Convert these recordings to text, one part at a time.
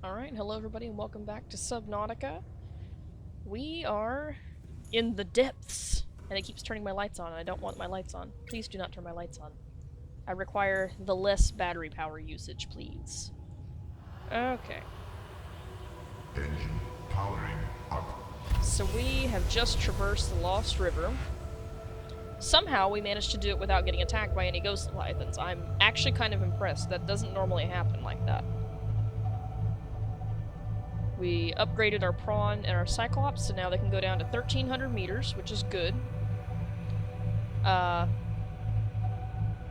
Alright, hello everybody and welcome back to Subnautica. We are in the depths, and it keeps turning my lights on, and I don't want my lights on. Please do not turn my lights on. I require the less battery power usage, please. Okay. Engine powering up. So we have just traversed the Lost River. Somehow we managed to do it without getting attacked by any Ghost Leviathans. I'm actually kind of impressed. That doesn't normally happen like that. We upgraded our prawn and our cyclops, so now they can go down to 1,300 meters, which is good. And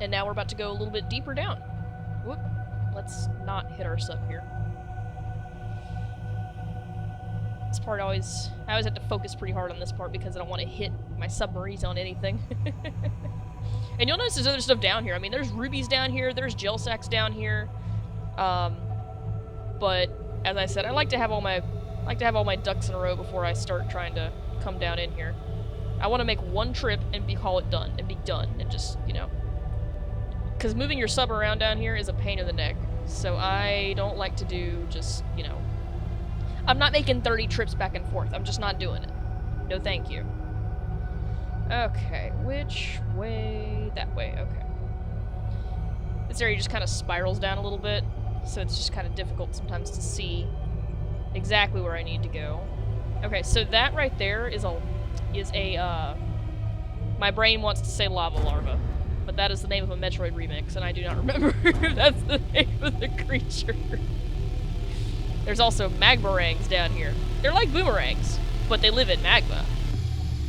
now we're about to go a little bit deeper down. Whoop. Let's not hit our sub here. This part I always have to focus pretty hard on this part because I don't want to hit my submarines on anything. And you'll notice there's other stuff down here. I mean, there's rubies down here, there's gel sacks down here. But as I said, I like to have all my ducks in a row before I start trying to come down in here. I want to make one trip and call it done and be done and just, you know. Because moving your sub around down here is a pain in the neck. So I don't like to do just, you know. I'm not making 30 trips back and forth. I'm just not doing it. No thank you. Okay, which way? That way, okay. This area just kind of spirals down a little bit. So it's just kind of difficult sometimes to see exactly where I need to go. Okay, so that right there is a my brain wants to say lava larva, but that is the name of a Metroid remix, and I do not remember if that's the name of the creature. There's also magmarangs down here. They're like boomerangs, but they live in magma.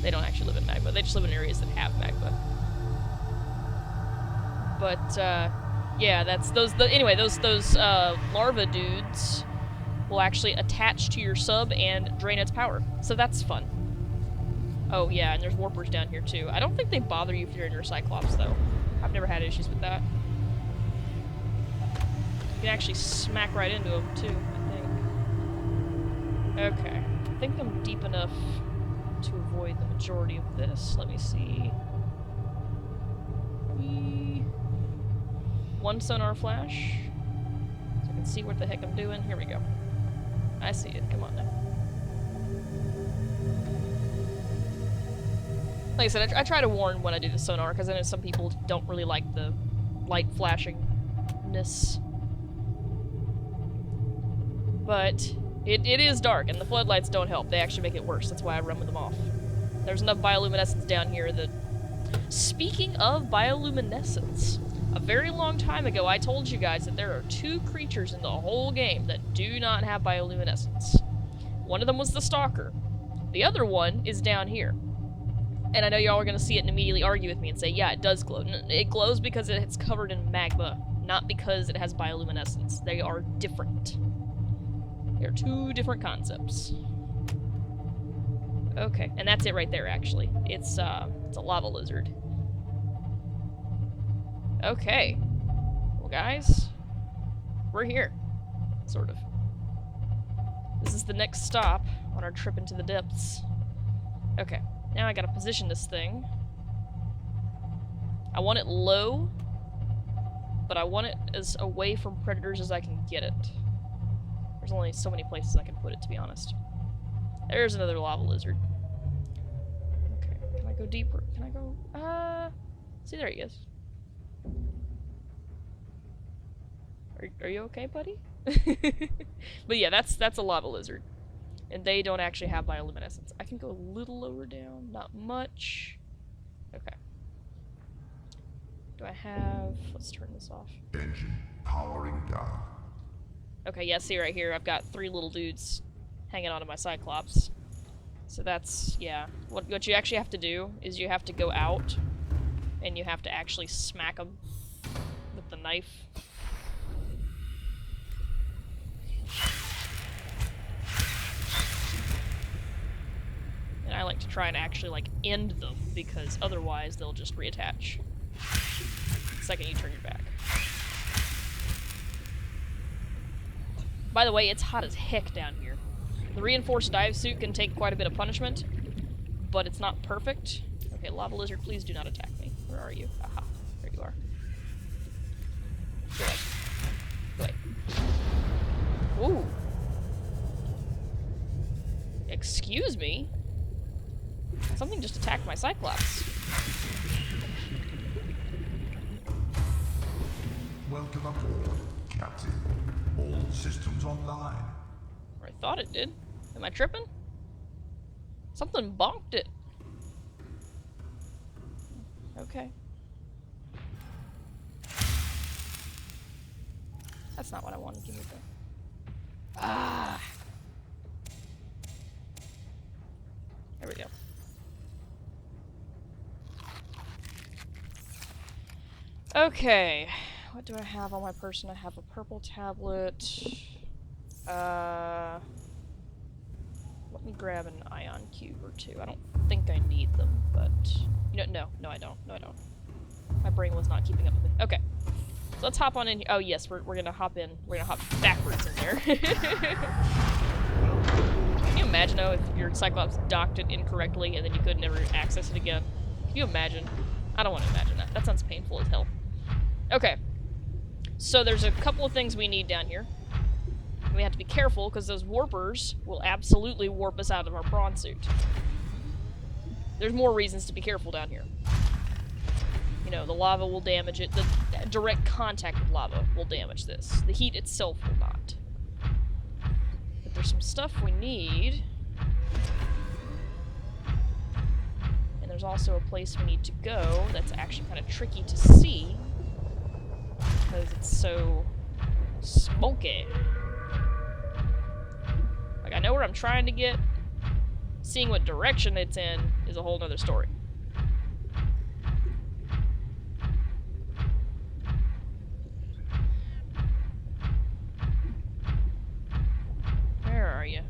They don't actually live in magma, they just live in areas that have magma. But, yeah, that's anyway, those larva dudes will actually attach to your sub and drain its power. So that's fun. Oh yeah, and there's warpers down here too. I don't think they bother you if you're in your Cyclops though. I've never had issues with that. You can actually smack right into them too, I think. Okay. I think I'm deep enough to avoid the majority of this. Let me see. One sonar flash, so I can see what the heck I'm doing. Here we go. I see it. Come on now. Like I said, I try to warn when I do the sonar, because I know some people don't really like the light flashingness. But it is dark, and the floodlights don't help. They actually make it worse. That's why I run with them off. There's enough bioluminescence down here that... Speaking of bioluminescence... A very long time ago, I told you guys that there are two creatures in the whole game that do not have bioluminescence. One of them was the Stalker. The other one is down here. And I know y'all are going to see it and immediately argue with me and say, yeah, it does glow. It glows because it's covered in magma, not because it has bioluminescence. They are different. They are two different concepts. Okay, and that's it right there, actually. It's a lava lizard. Okay. Well, guys, we're here. Sort of. This is the next stop on our trip into the depths. Okay. Now I gotta position this thing. I want it low, but I want it as away from predators as I can get it. There's only so many places I can put it, to be honest. There's another lava lizard. Okay. Can I go deeper? Can I go... See, there he is. Are you okay, buddy? But yeah, that's a lava lizard. And they don't actually have bioluminescence. I can go a little lower down, not much. Okay. Do I have... Let's turn this off. Engine powering down. Okay, yeah, see right here, I've got 3 little dudes hanging onto my Cyclops. So that's, yeah. What you actually have to do is you have to go out and you have to actually smack them with the knife. And I like to try and actually, like, end them, because otherwise they'll just reattach the second you turn your back. By the way, it's hot as heck down here. The reinforced dive suit can take quite a bit of punishment, but it's not perfect. Okay, lava lizard, please do not attack me. Where are you? Aha, there you are. Go away. Go away. Ooh. Excuse me? Something just attacked my Cyclops. Welcome aboard, Captain. All systems online. Or I thought it did. Am I tripping? Something bonked it. Okay. That's not what I wanted. Give me the... Ah! There we go. Okay. What do I have on my person? I have a purple tablet. Let me grab an ion cube or two. I don't think I need them, but... You know, no, I don't. No, I don't. My brain was not keeping up with me. Okay. So let's hop on in here. Oh, yes, we're gonna hop in. We're gonna hop backwards in there. Can you imagine, though, if your Cyclops docked it incorrectly and then you could never access it again? Can you imagine? I don't want to imagine that. That sounds painful as hell. Okay. So there's a couple of things we need down here. We have to be careful, because those warpers will absolutely warp us out of our prawn suit. There's more reasons to be careful down here. You know, the lava will damage it. The direct contact with lava will damage this. The heat itself will not. But there's some stuff we need. And there's also a place we need to go that's actually kind of tricky to see. Because it's so smoky. Like, I know where I'm trying to get. Seeing what direction it's in is a whole nother story. Where are you?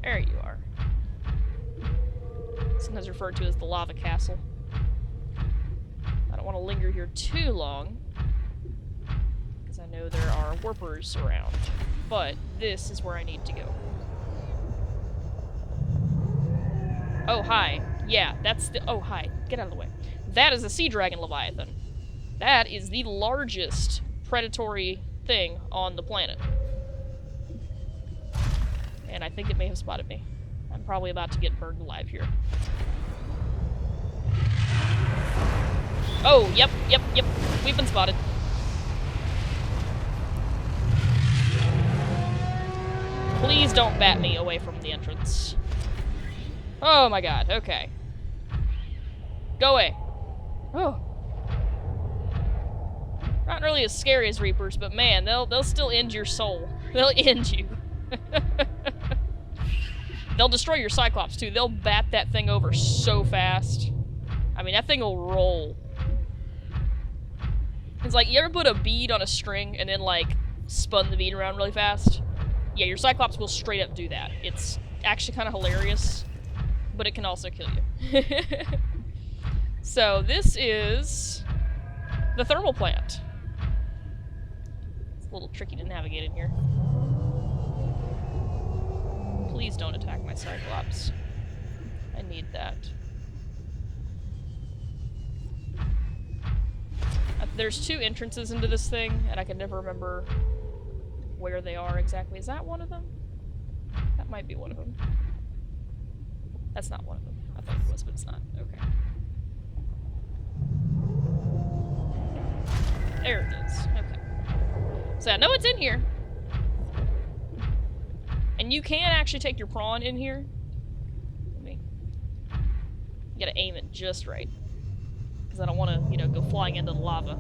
There you are. Sometimes referred to as the lava castle. I don't want to linger here too long, because I know there are warpers around, but this is where I need to go. Oh, hi. Yeah, that's the... Oh, hi. Get out of the way. That is a sea dragon Leviathan. That is the largest predatory thing on the planet. And I think it may have spotted me. I'm probably about to get burned alive here. Oh, yep. We've been spotted. Please don't bat me away from the entrance. Oh my god, okay. Go away. Oh. Not really as scary as Reapers, but man, they'll still end your soul. They'll end you. They'll destroy your Cyclops too. They'll bat that thing over so fast. I mean, that thing will roll. It's like, you ever put a bead on a string and then, like, spun the bead around really fast? Yeah, your Cyclops will straight up do that. It's actually kind of hilarious, but it can also kill you. So, this is the thermal plant. It's a little tricky to navigate in here. Please don't attack my Cyclops. I need that. There's two entrances into this thing, and I can never remember where they are exactly. Is that one of them? That might be one of them. That's not one of them. I thought it was, but it's not. Okay. There it is. Okay. So I know it's in here. And you can actually take your prawn in here. You gotta aim it just right. Because I don't want to, you know, go flying into the lava.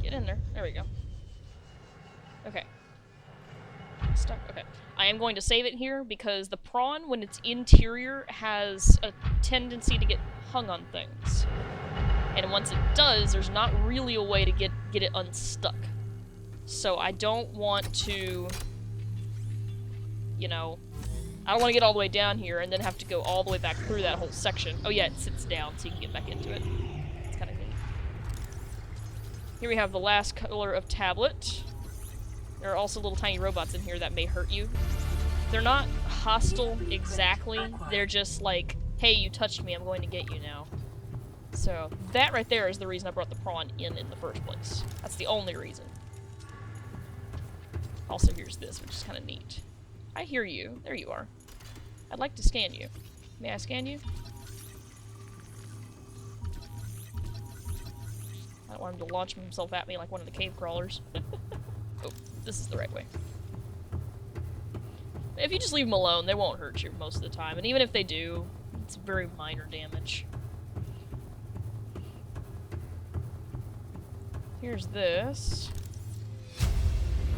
Get in there. There we go. Okay. Stuck. Okay. I am going to save it here because the prawn, when it's interior, has a tendency to get hung on things. And once it does, there's not really a way to get it unstuck. So I don't want to... You know, I don't want to get all the way down here and then have to go all the way back through that whole section. Oh yeah, it sits down so you can get back into it. It's kind of neat. Here we have the last color of tablet. There are also little tiny robots in here that may hurt you. They're not hostile exactly. They're just like, hey, you touched me, I'm going to get you now. So, that right there is the reason I brought the prawn in the first place. That's the only reason. Also, here's this, which is kind of neat. I hear you. There you are. I'd like to scan you. May I scan you? I don't want him to launch himself at me like one of the cave crawlers. Oh, this is the right way. If you just leave them alone, they won't hurt you most of the time. And even if they do, it's very minor damage. Here's this.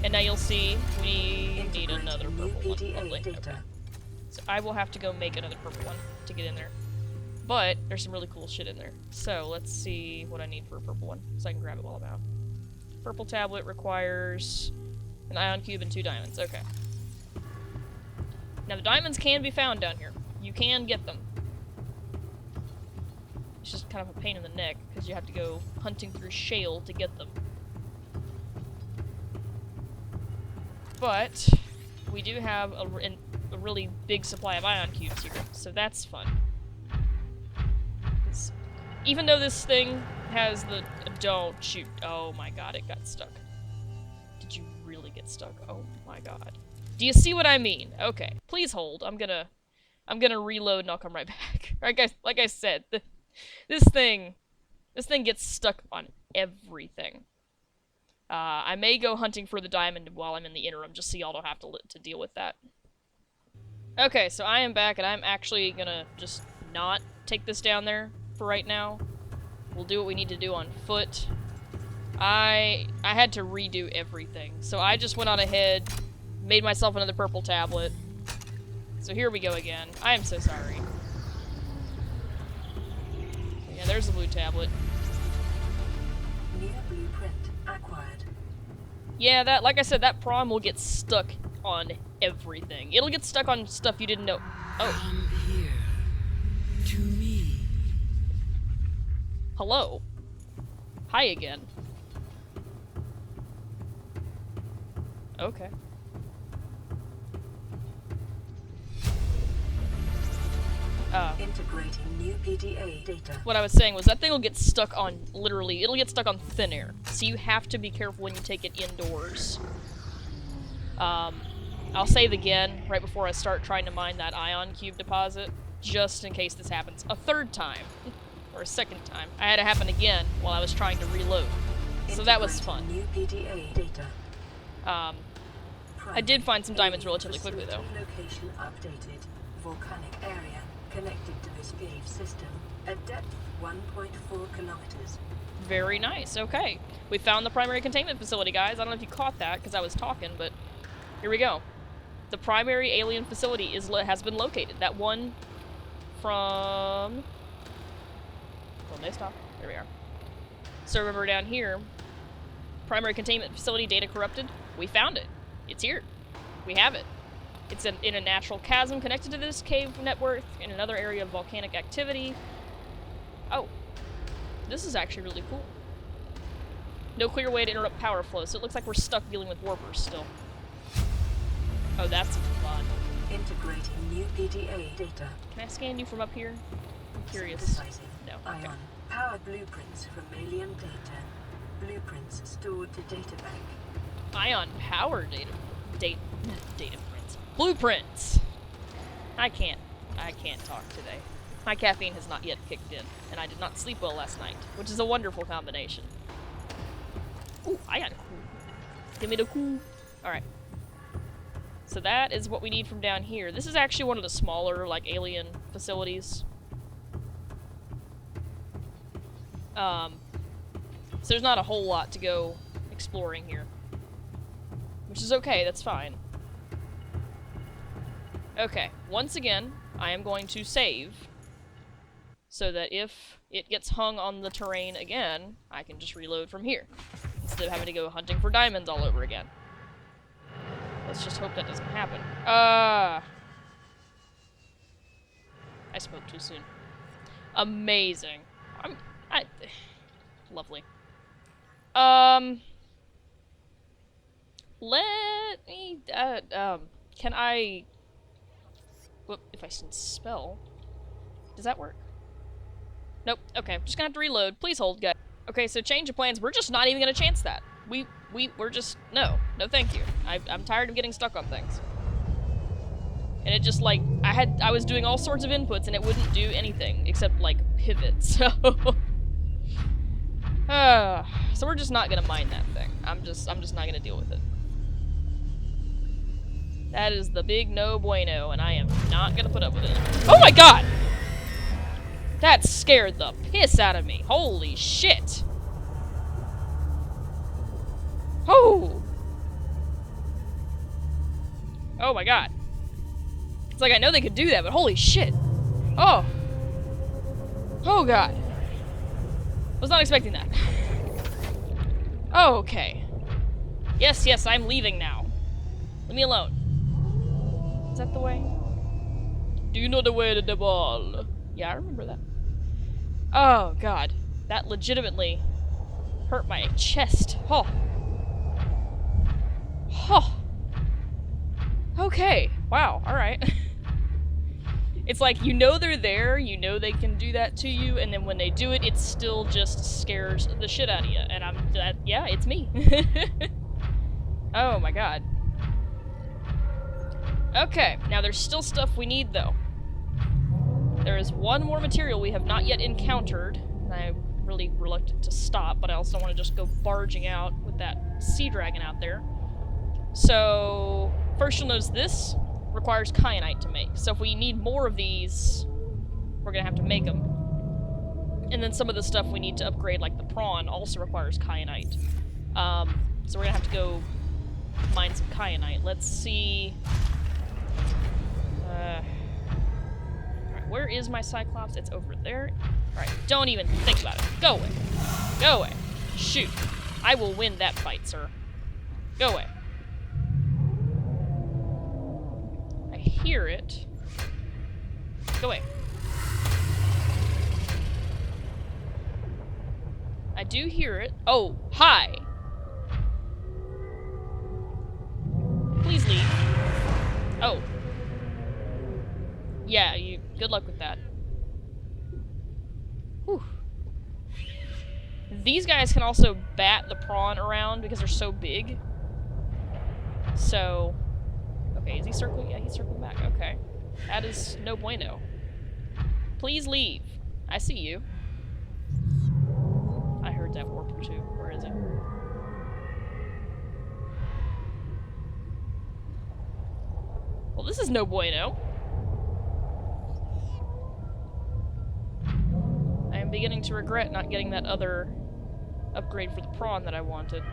And now you'll see we need another purple one. Lovely. Okay. So I will have to go make another purple one to get in there. But there's some really cool shit in there. So let's see what I need for a purple one, so I can grab it while I'm out. Purple tablet requires an ion cube and 2 diamonds. Okay. Now the diamonds can be found down here. You can get them. It's just kind of a pain in the neck, because you have to go hunting through shale to get them. But we do have a really big supply of ion cubes here, so that's fun. Even though this thing has the... Don't shoot. Oh my god, it got stuck. Did you really get stuck? Oh my god. Do you see what I mean? Okay. Please hold. I'm gonna reload and I'll come right back. Like I said, this thing gets stuck on everything. I may go hunting for the diamond while I'm in the interim, just so y'all don't have to deal with that. Okay, so I am back, and I'm actually gonna just not take this down there for right now. We'll do what we need to do on foot. I had to redo everything, so I just went on ahead, made myself another purple tablet. So here we go again. I am so sorry. Yeah, there's the blue tablet. New blueprint acquired. Yeah, that, like I said, that prawn will get stuck on everything. It'll get stuck on stuff you didn't know. Oh. Come here. To me. Hello. Hi again. Okay. Integrating new PDA data. What I was saying was that thing will get stuck on, literally, it'll get stuck on thin air. So you have to be careful when you take it indoors. I'll save again right before I start trying to mine that ion cube deposit, just in case this happens a third time, or a second time. I had it happen again while I was trying to reload. So that was fun. New PDA data. I did find some diamonds relatively quickly, though. Location updated. Volcanic area connected to this cave system at depth 1.4 kilometers. Very nice. Okay. We found the primary containment facility, guys. I don't know if you caught that because I was talking, but here we go. The primary alien facility has been located. That one from... Well, they stop. There we are. So remember down here, primary containment facility data corrupted. We found it. It's here. We have it. It's in a natural chasm connected to this cave network in another area of volcanic activity. Oh. This is actually really cool. No clear way to interrupt power flow, so it looks like we're stuck dealing with warpers still. Oh, that's fun. Integrating new PDA data. Can I scan you from up here? I'm curious. Synthesizing. No. Okay. Ion. Powered blueprints from alien data. Blueprints stored to data bank. Ion power data prints. Blueprints! I can't talk today. My caffeine has not yet kicked in, and I did not sleep well last night, which is a wonderful combination. Ooh, ion cool. Give me the cool. Alright. So that is what we need from down here. This is actually one of the smaller, like, alien facilities. So there's not a whole lot to go exploring here. Which is okay, that's fine. Okay, once again, I am going to save, so that if it gets hung on the terrain again, I can just reload from here, instead of having to go hunting for diamonds all over again. Let's just hope that doesn't happen. I spoke too soon. Amazing. Lovely. Let me, can I Whoop, if I can spell. Does that work? Nope. Okay, I'm just gonna have to reload. Please hold, guys. Okay, so change of plans. We're just not even gonna chance that. We're just... No, thank you. I'm tired of getting stuck on things. And it just, like, I was doing all sorts of inputs and it wouldn't do anything except, like, pivot, so... so we're just not gonna mine that thing. I'm just not gonna deal with it. That is the big no bueno, and I am not gonna put up with it. Oh my god! That scared the piss out of me. Holy shit! Oh! Oh my god. It's like I know they could do that, but holy shit! Oh! Oh god. Was not expecting that. Oh, okay. Yes, I'm leaving now. Leave me alone. Is that the way? Do you know the way to the ball? Yeah, I remember that. Oh, God. That legitimately hurt my chest. Oh. Oh. Okay. Wow. Alright. It's like, you know they're there, you know they can do that to you, and then when they do it, it still just scares the shit out of you. And yeah, it's me. Oh my god. Okay, now there's still stuff we need, though. There is one more material we have not yet encountered, and I'm really reluctant to stop, but I also don't want to just go barging out with that sea dragon out there. So, first you'll notice this requires kyanite to make. So if we need more of these, we're gonna have to make them. And then some of the stuff we need to upgrade, like the prawn, also requires kyanite. So we're gonna have to go mine some kyanite. Let's see... Alright, where is my Cyclops? It's over there. Alright, don't even think about it. Go away. Go away. Shoot. I will win that fight, sir. Go away. I hear it. Go away. I do hear it. Oh, hi! Please leave. Oh. Yeah, good luck with that. Whew. These guys can also bat the prawn around because they're so big. So... Okay, is he circling? Yeah, he's circling back. Okay. That is no bueno. Please leave. I see you. I heard that warper too. Where is it? Well, this is no bueno. I am beginning to regret not getting that other upgrade for the prawn that I wanted.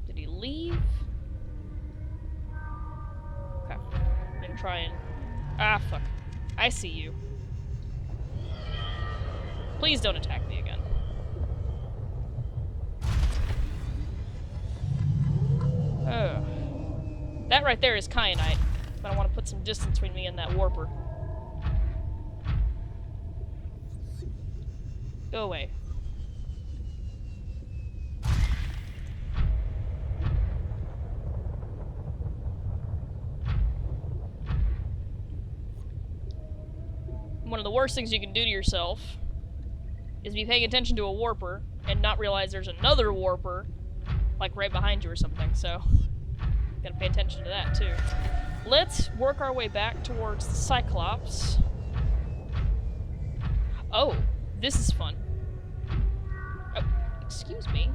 Did he leave? Okay. I'm gonna try and... Ah, fuck. I see you. Please don't attack me again. Oh. That right there is kyanite, but I want to put some distance between me and that warper. Go away. One of the worst things you can do to yourself is be paying attention to a warper and not realize there's another warper, like right behind you or something, so gotta pay attention to that too. Let's work our way back towards the Cyclops. Oh, this is fun. Oh, excuse me.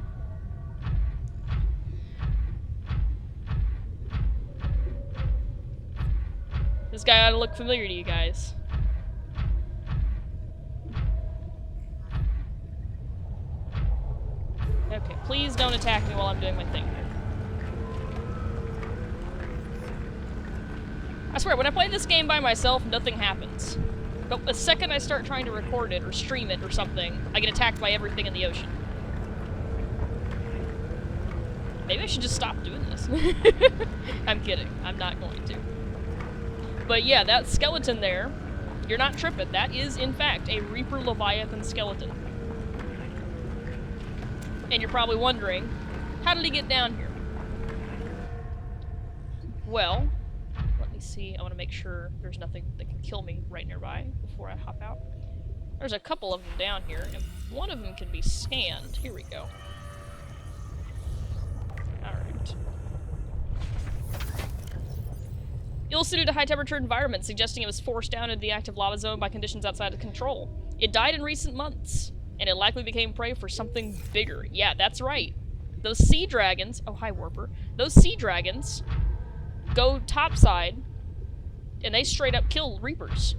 This guy ought to look familiar to you guys. Okay, please don't attack me while I'm doing my thing here. I swear, when I play this game by myself, nothing happens. But the second I start trying to record it, or stream it, or something, I get attacked by everything in the ocean. Maybe I should just stop doing this. I'm kidding. I'm not going to. But yeah, that skeleton there, you're not tripping. That is, in fact, a Emperor Leviathan skeleton. And you're probably wondering, how did he get down here? Well, let me see. I want to make sure there's nothing that can kill me right nearby before I hop out. There's a couple of them down here, and one of them can be scanned. Here we go. Alright. Ill-suited to high-temperature environment, suggesting it was forced down into the active lava zone by conditions outside of control. It died in recent months, and it likely became prey for something bigger. Yeah, that's right. Those sea dragons... Oh, hi, Warper. Those sea dragons go topside, and they straight up kill Reapers.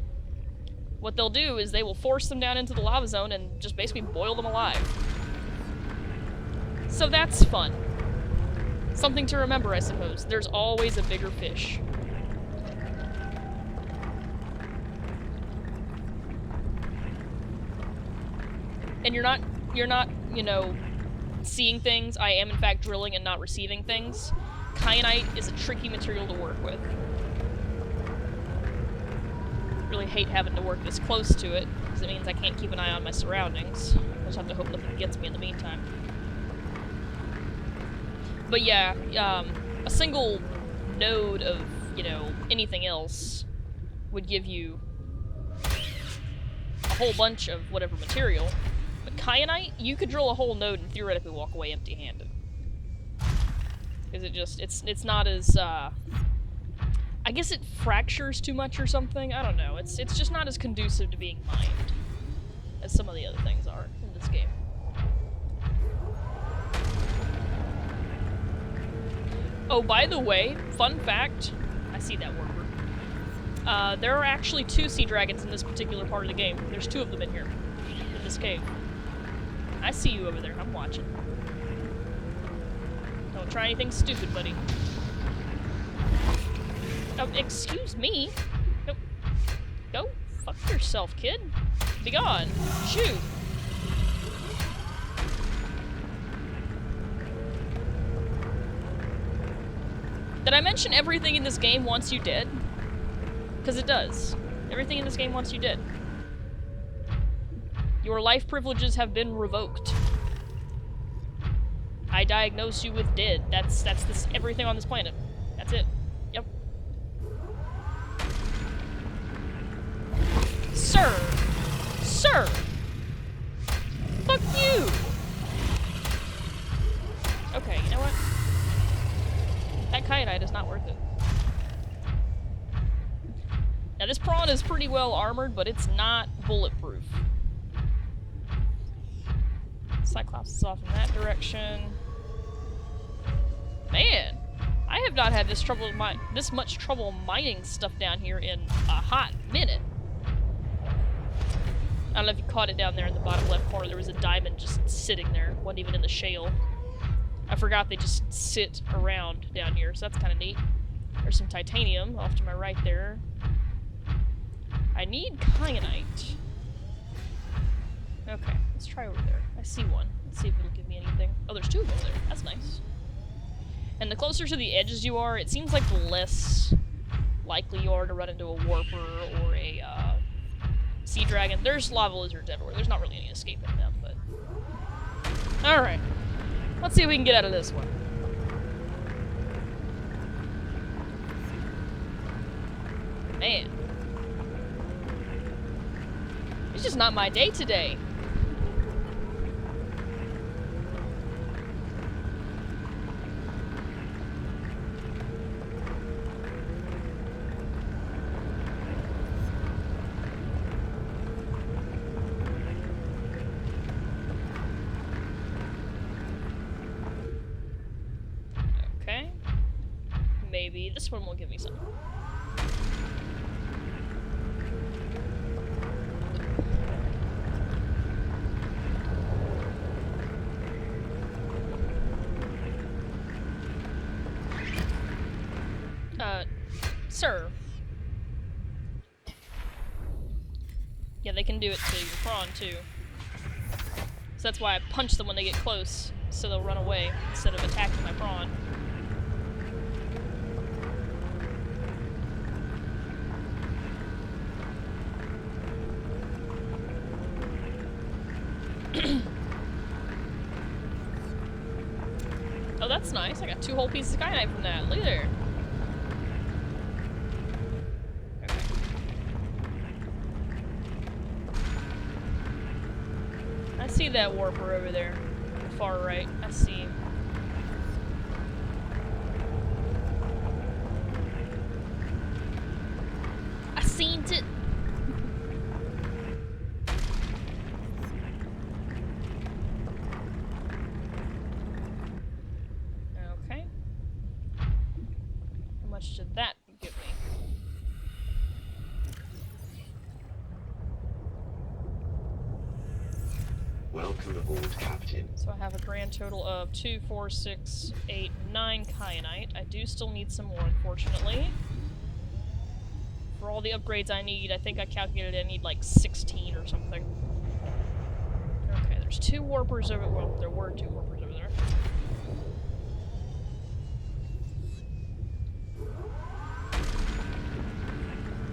What they'll do is they will force them down into the lava zone and just basically boil them alive. So that's fun. Something to remember, I suppose. There's always a bigger fish. And you're not, you know, seeing things. I am, in fact, drilling and not receiving things. Kyanite is a tricky material to work with. Really hate having to work this close to it, because it means I can't keep an eye on my surroundings. I just have to hope nothing gets me in the meantime. But yeah, a single node of, you know, anything else would give you a whole bunch of whatever material. But kyanite, you could drill a whole node and theoretically walk away empty-handed. Because it just, it's not as, I guess it fractures too much or something. I don't know. It's just not as conducive to being mined as some of the other things are in this game. Oh, by the way, fun fact. I see that Warper. There are actually 2 sea dragons in this particular part of the game. There's 2 of them in here, in this cave. I see you over there. I'm watching. Don't try anything stupid, buddy. Oh, excuse me. Go fuck yourself, kid. Be gone. Shoot. Did I mention everything in this game wants you dead? Because it does. Everything in this game wants you dead. Your life privileges have been revoked. I diagnose you with dead. That's this everything on this planet. That's it. Yep. Sir! Sir! Fuck you! Okay, you know what? That kyanite is not worth it. Now this prawn is pretty well armored, but it's not bulletproof. Cyclops is off in that direction. Man! I have not had this much trouble mining stuff down here in a hot minute. I don't know if you caught it down there in the bottom left corner. There was a diamond just sitting there. Wasn't even in the shale. I forgot they just sit around down here, so that's kind of neat. There's some titanium off to my right there. I need kyanite. Okay, let's try over there. I see one. Let's see if it'll give me anything. Oh, there's 2 over there. That's nice. And the closer to the edges you are, it seems like the less likely you are to run into a warper or a sea dragon. There's lava lizards everywhere. There's not really any escaping them, but... Alright. Let's see if we can get out of this one. Man. It's just not my day today. Okay. Maybe this one will give me something. Sir. Yeah, they can do it to your prawn, too. So that's why I punch them when they get close, so they'll run away, instead of attacking my prawn. Oh, that's nice. I got 2 whole pieces of kyanite from that. Look at there. see that warper over there. On the far right. I see him. I seen it. Okay. How much did that give me? Welcome aboard, Captain. So I have a grand total of 2, 4, 6, 8, 9 kyanite. I do still need some more, unfortunately. For all the upgrades I need, I think I calculated I need like 16 or something. Okay, there's 2 warpers over- well, there were 2 warpers over there.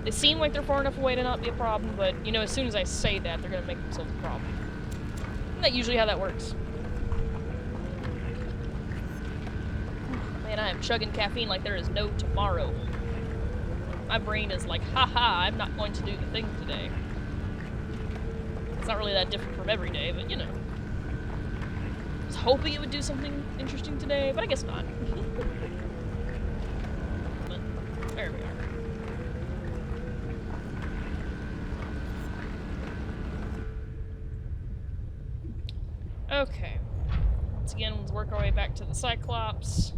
They seem like they're far enough away to not be a problem, but, you know, as soon as I say that, they're gonna make themselves a problem. Isn't that usually how that works? Man, I am chugging caffeine like there is no tomorrow. My brain is like, haha, I'm not going to do the thing today. It's not really that different from every day, but you know. I was hoping it would do something interesting today, but I guess not. But there we are. Okay. Once again, let's work our way back to the Cyclops.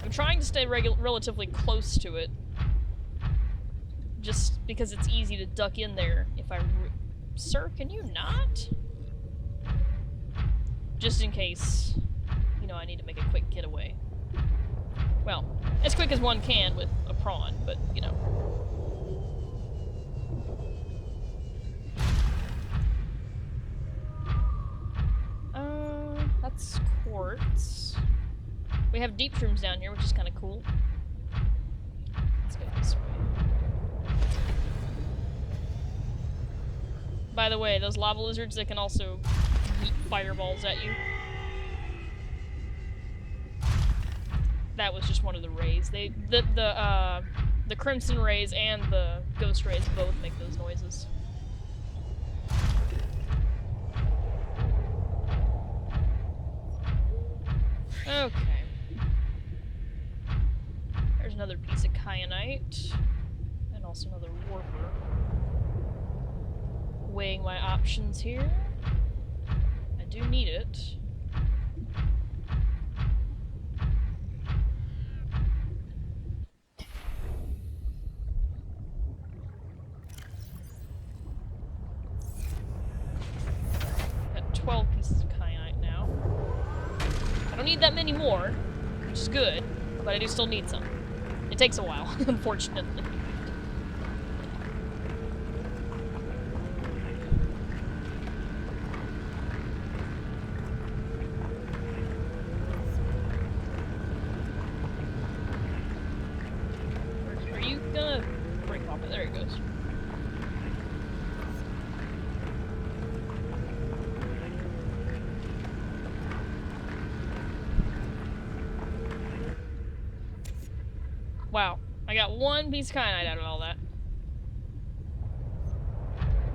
I'm trying to stay relatively close to it. Just because it's easy to duck in there if I... Sir, can you not? Just in case, you know, I need to make a quick getaway. Well, as quick as one can with a prawn, but, you know. That's quartz. We have deep shrooms down here, which is kind of cool. Let's go this way. By the way, those lava lizards, they can also yeet fireballs at you. That was just one of the rays. The crimson rays and the ghost rays both make those noises. Okay. There's another piece of kyanite. And also another warper. Weighing my options here. I do need it. Got 12 pieces of kyanite now. I don't need that many more, which is good, but I do still need some. It takes a while, unfortunately. Are you gonna break off it? There it goes. Wow, I got 1 piece of kyanite out of all that.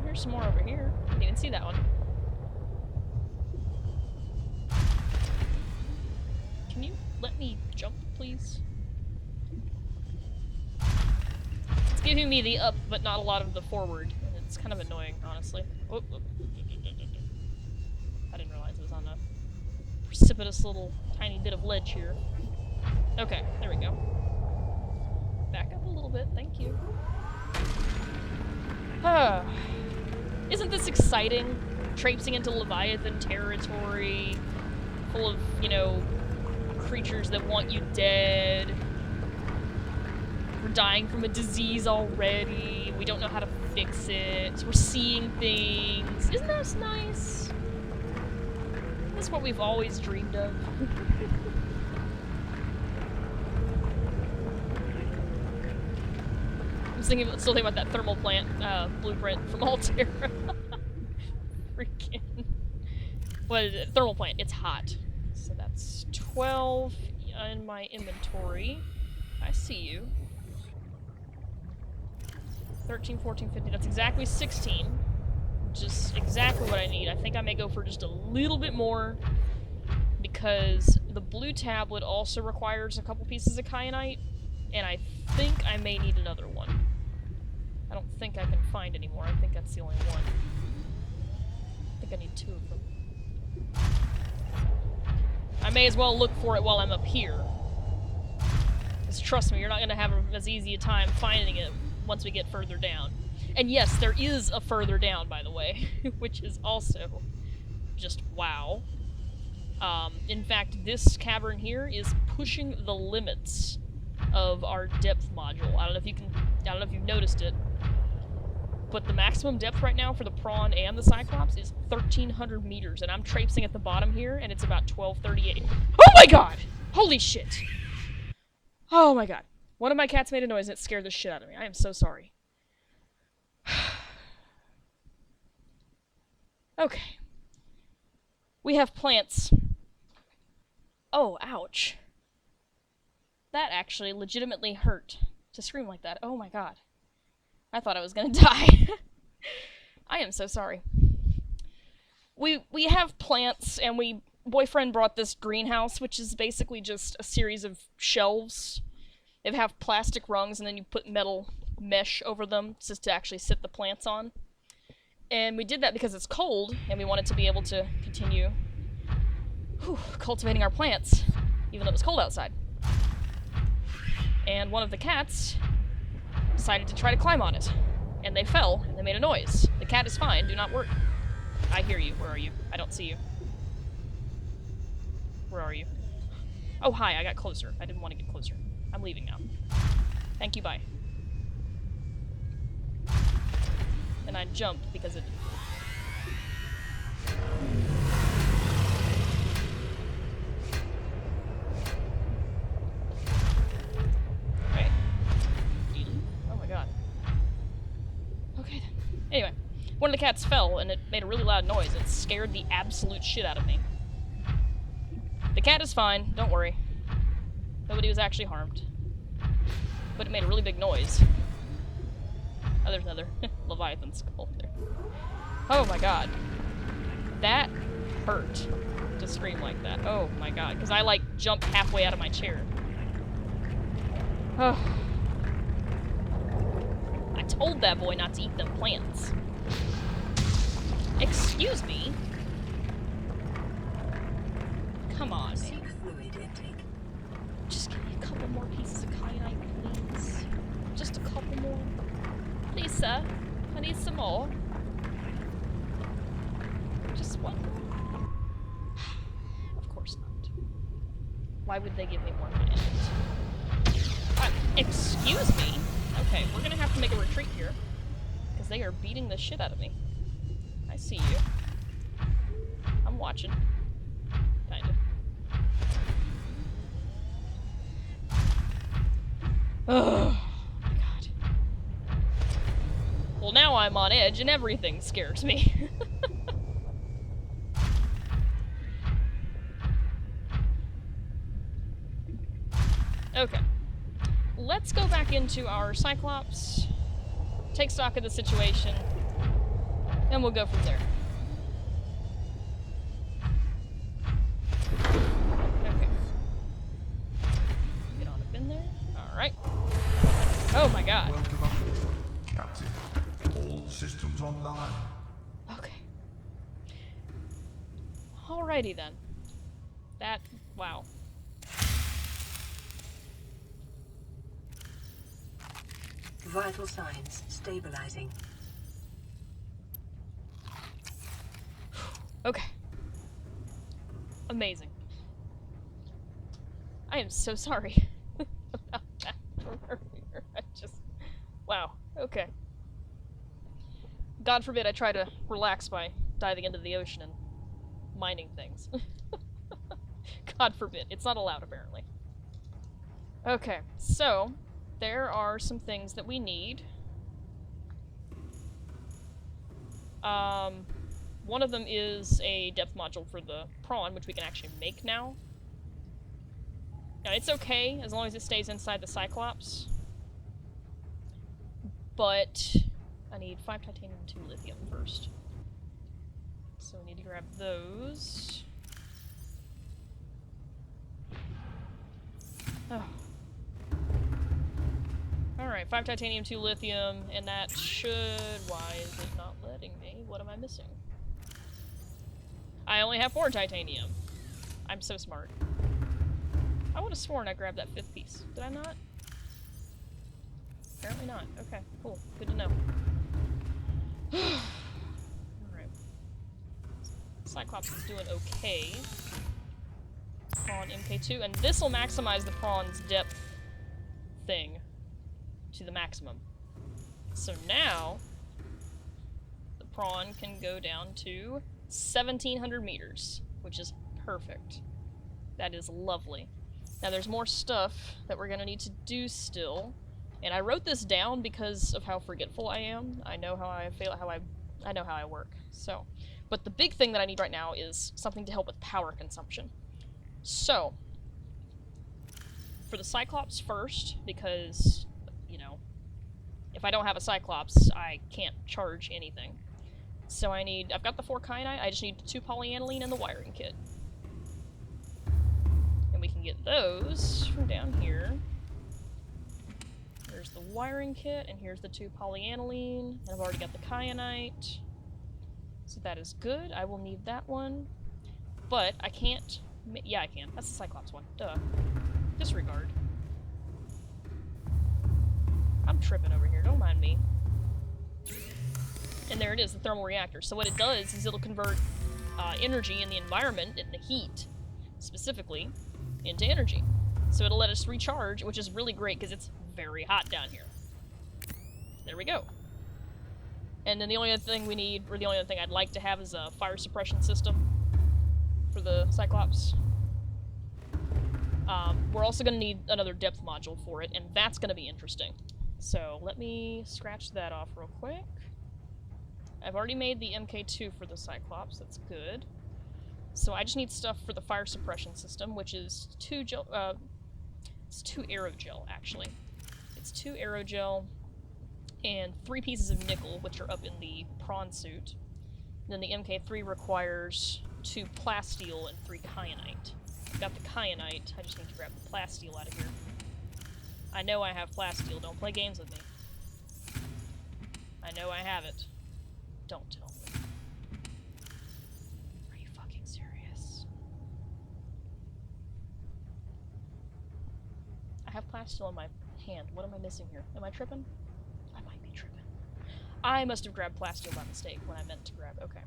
There's some more over here. I didn't even see that one. Can you let me jump, please? It's giving me the up, but not a lot of the forward. It's kind of annoying, honestly. Oh, oh. I didn't realize it was on a precipitous little tiny bit of ledge here. Okay, there we go. Back up a little bit, thank you. Isn't this exciting? Traipsing into Leviathan territory, full of, you know, creatures that want you dead. We're dying from a disease already. We don't know how to fix it. We're seeing things. Isn't that nice? Isn't this what we've always dreamed of? Still thinking about that thermal plant blueprint from Altair. Freaking. What is it? Thermal plant. It's hot. So that's 12 in my inventory. I see you. 13, 14, 15. That's exactly 16. just exactly what I need. I think I may go for just a little bit more, because the blue tablet also requires a couple pieces of kyanite, and I think I may need another one. I don't think I can find any more. I think that's the only one. I think I need 2 of them. I may as well look for it while I'm up here. Because trust me, you're not going to have as easy a time finding it once we get further down. And yes, there is a further down, by the way, which is also just wow. In fact, this cavern here is pushing the limits of our depth module. I don't know if you've noticed it, but the maximum depth right now for the prawn and the cyclops is 1,300 meters, and I'm traipsing at the bottom here, and it's about 1,238. Oh my god! Holy shit! Oh my god. One of my cats made a noise and it scared the shit out of me. I am so sorry. Okay. We have plants. Oh, ouch. That actually legitimately hurt to scream like that. Oh my god. I thought I was gonna die. I am so sorry. We have plants, and boyfriend brought this greenhouse, which is basically just a series of shelves. They have plastic rungs, and then you put metal mesh over them just to actually sit the plants on. And we did that because it's cold, and we wanted to be able to continue cultivating our plants, even though it was cold outside. And one of the cats decided to try to climb on it. And they fell, and they made a noise. The cat is fine, do not worry. I hear you. Where are you? I don't see you. Where are you? Oh, hi, I got closer. I didn't want to get closer. I'm leaving now. Thank you, bye. And I jumped because it... Right. Oh my god. Okay then. Anyway, one of the cats fell and it made a really loud noise. It scared the absolute shit out of me. The cat is fine, don't worry. Nobody was actually harmed. But it made a really big noise. Oh, there's another Leviathan skull there. Oh my god. That hurt to scream like that. Oh my god. Because I, like, jumped halfway out of my chair. Oh. I told that boy not to eat them plants. Excuse me? Come on, man. Just give me a couple more pieces of kyanite, please. Just a couple more. Please, sir. I need some more. Just one. Of course not. Why would they give me more kyanite? Excuse me? Okay, we're gonna have to make a retreat here. Because they are beating the shit out of me. I see you. I'm watching. Kinda. Oh my god. Well, now I'm on edge and everything scares me. Okay. Let's go back into our Cyclops, take stock of the situation, and we'll go from there. Okay. Get on up in there. Alright. Oh my god. Welcome aboard, Captain. All systems online. Okay. Alrighty then. Wow. Vital signs stabilizing. Okay. Amazing. I am so sorry about that from earlier. Wow. Okay. God forbid I try to relax by diving into the ocean and mining things. God forbid. It's not allowed, apparently. Okay, so there are some things that we need. One of them is a depth module for the prawn, which we can actually make now. Now, it's okay as long as it stays inside the Cyclops. But I need 5 titanium and 2 lithium first. So we need to grab those. Oh. Alright, 5 titanium, 2 lithium, and that should... Why is it not letting me? What am I missing? I only have 4 titanium. I'm so smart. I would have sworn I grabbed that 5th piece. Did I not? Apparently not. Okay, cool. Good to know. Alright. Cyclops is doing okay on MK2, and this will maximize the prawn's depth thing to the maximum. So now, the prawn can go down to 1,700 meters, which is perfect. That is lovely. Now there's more stuff that we're gonna need to do still, and I wrote this down because of how forgetful I am. I know how I feel, I know how I work. So, but the big thing that I need right now is something to help with power consumption. So, for the Cyclops first, because, you know, if I don't have a Cyclops, I can't charge anything. So I've got the 4 kyanite, I just need the 2 polyaniline and the wiring kit. And we can get those from down here. There's the wiring kit, and here's the 2 polyaniline, and I've already got the kyanite. So that is good, I will need that one. But I can't... Yeah, I can. That's the Cyclops one. Duh. Disregard. I'm tripping over here, don't mind me. And there it is, the thermal reactor. So what it does is it'll convert energy in the environment, in the heat, specifically, into energy. So it'll let us recharge, which is really great because it's very hot down here. There we go. And then the only other thing we need, or the only other thing I'd like to have is a fire suppression system for the Cyclops. We're also going to need another depth module for it, and that's going to be interesting. So let me scratch that off real quick. I've already made the MK2 for the Cyclops, that's good. So I just need stuff for the fire suppression system, which is 2 aerogel, actually. It's 2 aerogel and 3 pieces of nickel, which are up in the prawn suit. Then the MK3 requires 2 plasteel and 3 kyanite. I've got the kyanite, I just need to grab the plasteel out of here. I know I have plasteel, don't play games with me. I know I have it. Don't tell me. Are you fucking serious? I have plasteel in my hand. What am I missing here? Am I tripping? I might be tripping. I must have grabbed plasteel by mistake when I meant to grab. Okay.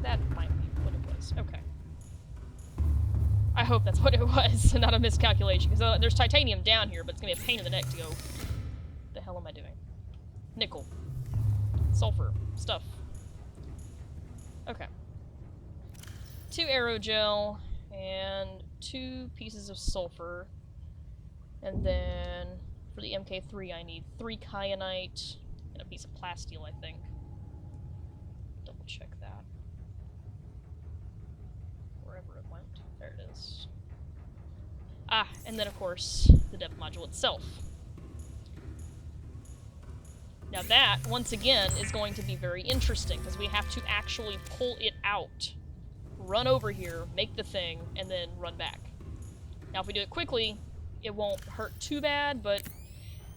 That might be what it was. Okay. I hope that's what it was, and not a miscalculation, because there's titanium down here, but it's going to be a pain in the neck to go... The hell am I doing? Nickel. Sulfur. Stuff. Okay. 2 aerogel, and 2 pieces of sulfur. And then, for the MK3, I need 3 kyanite, and a piece of plasteel, I think. Double check that. Wherever it went. There it is. Ah, and then of course, the depth module itself. Now that, once again, is going to be very interesting, because we have to actually pull it out. Run over here, make the thing, and then run back. Now if we do it quickly, it won't hurt too bad, but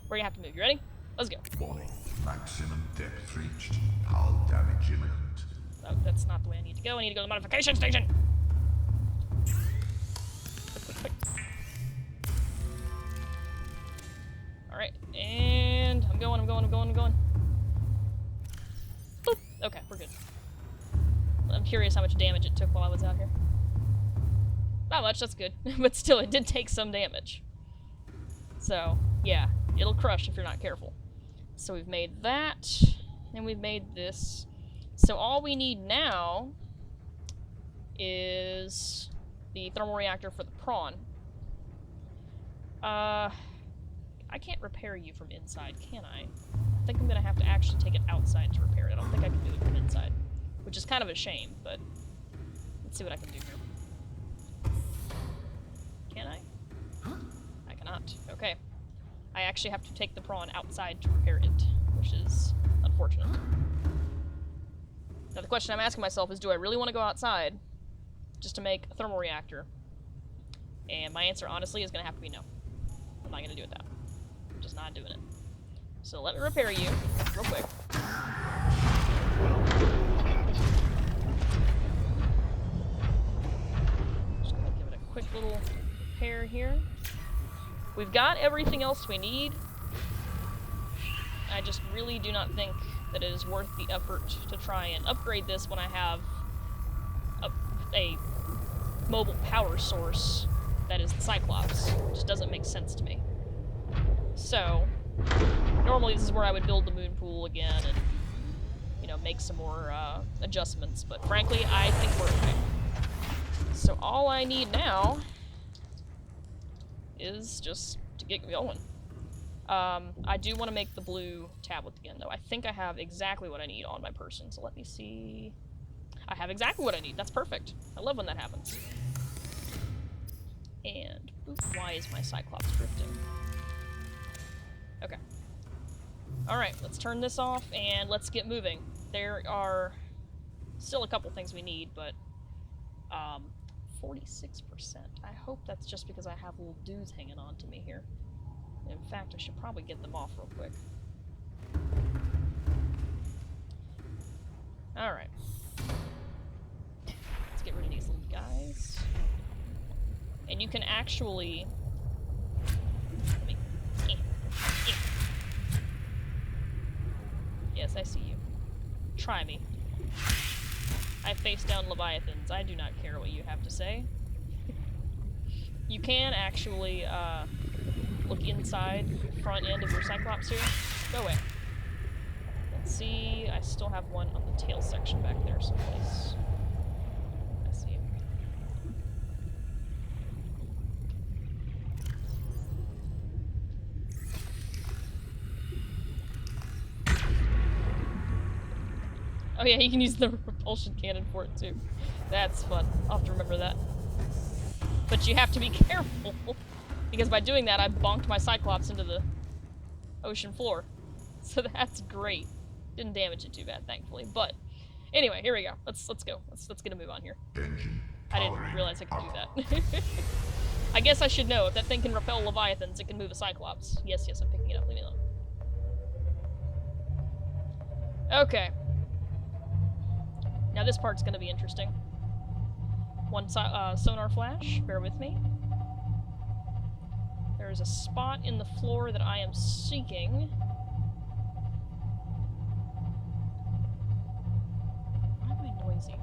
we're gonna have to move. You ready? Let's go. Warning. Maximum depth reached. Hull damage imminent. Oh, that's not the way I need to go. I need to go to the modification station! Alright, and I'm going. Boop. Okay, we're good. I'm curious how much damage it took while I was out here. Not much, that's good. But still, it did take some damage. So, yeah, it'll crush if you're not careful. So we've made that, and we've made this. So all we need now is the thermal reactor for the prawn. I can't repair you from inside, can I? I think I'm gonna have to actually take it outside to repair it. I don't think I can do it from inside. Which is kind of a shame, but let's see what I can do here. Can I? I cannot. Okay. I actually have to take the prawn outside to repair it, which is unfortunate. Now the question I'm asking myself is, do I really want to go outside just to make a thermal reactor? And my answer, honestly, is going to have to be no. I'm not going to do it that. I'm just not doing it. So let me repair you real quick. Just going to give it a quick little repair here. We've got everything else we need. I just really do not think that it is worth the effort to try and upgrade this when I have a mobile power source that is the Cyclops. It just doesn't make sense to me. So, normally this is where I would build the moon pool again and, you know, make some more adjustments, but frankly, I think we're okay. So all I need now is just to get going. I do want to make the blue tablet again, though. I think I have exactly what I need on my person, so let me see. I have exactly what I need. That's perfect. I love when that happens. And, oops, why is my Cyclops drifting? Okay. Alright, let's turn this off, and let's get moving. There are still a couple things we need, but, 46%. I hope that's just because I have little dudes hanging on to me here. In fact, I should probably get them off real quick. Alright. Let's get rid of these little guys. And you can actually... Yes, I see you. Try me. I face down Leviathans. I do not care what you have to say. You can actually, look inside the front end of your Cyclops here. Go away. Let's see, I still have one on the tail section back there someplace. I see him. Oh yeah, you can use the repulsion cannon for it too. That's fun. I'll have to remember that. But you have to be careful, because by doing that, I bonked my Cyclops into the ocean floor. So that's great. Didn't damage it too bad, thankfully. But anyway, here we go. Let's go. Let's get a move on here. Engine I didn't realize I could do that. I guess I should know. If that thing can repel Leviathans, it can move a Cyclops. Yes, I'm picking it up. Leave me alone. Okay. Now this part's gonna be interesting. One sonar flash, bear with me. There is a spot in the floor that I am seeking. Why am I noisy?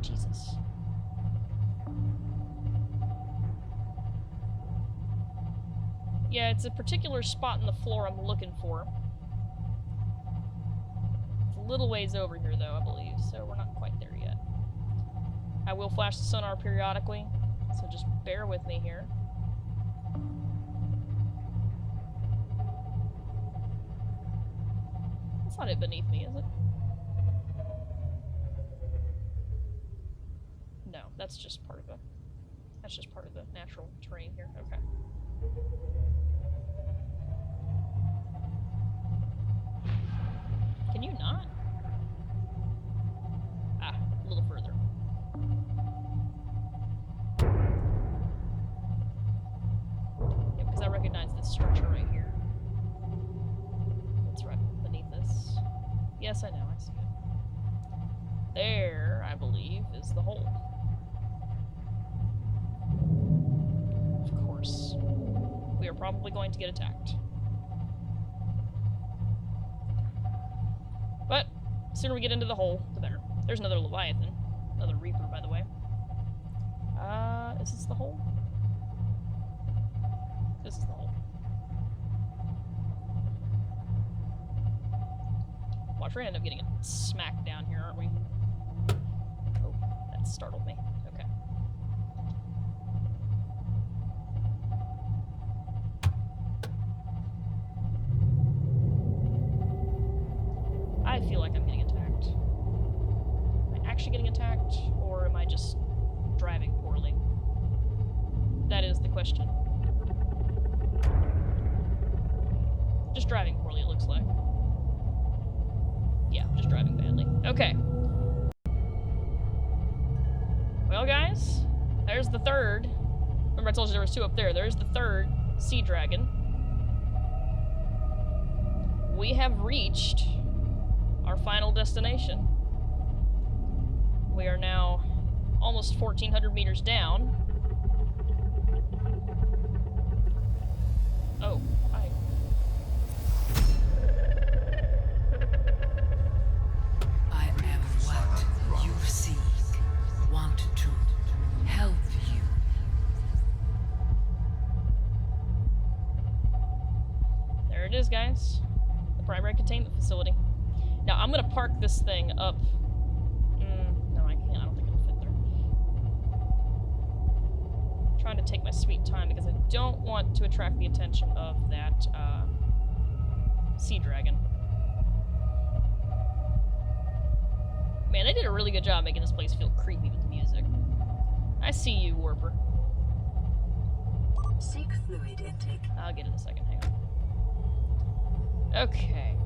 Jesus. Yeah, it's a particular spot in the floor I'm looking for. It's a little ways over here, though, I believe, so we're not quite there yet. I will flash the sonar periodically, so just bear with me here. That's not it beneath me, is it? No, that's just part of the natural terrain here. Okay. Can you not? Ah, a little further. Yeah, because I recognize this structure right here. It's right beneath this. Yes, I know, I see it. There, I believe, is the hole. Of course. We are probably going to get attacked. But, the sooner we get into the hole, the better. There's another Leviathan. Another Reaper, by the way. Is this the hole? This is the hole. Watch, we're gonna end up getting a smack down here, aren't we? Oh, that startled me. Okay. I feel like I'm getting attacked. Am I actually getting attacked, or am I just driving poorly? That is the question. Just driving poorly, it looks like. Yeah, just driving badly. Okay. Well, guys, there's the third. Remember I told you there was 2 up there. There's the third sea dragon. We have reached our final destination. We are now almost 1,400 meters down. Oh, hi. I am what you seek. Want to help you. There it is, guys. The primary containment facility. Now, I'm gonna park this thing up. No, I can't. I don't think it'll fit there. I'm trying to take my sweet time because I don't want to attract the attention of that, sea dragon. Man, they did a really good job making this place feel creepy with the music. I see you, Warper. Seek fluid intake. I'll get it in a second, hang on. Okay.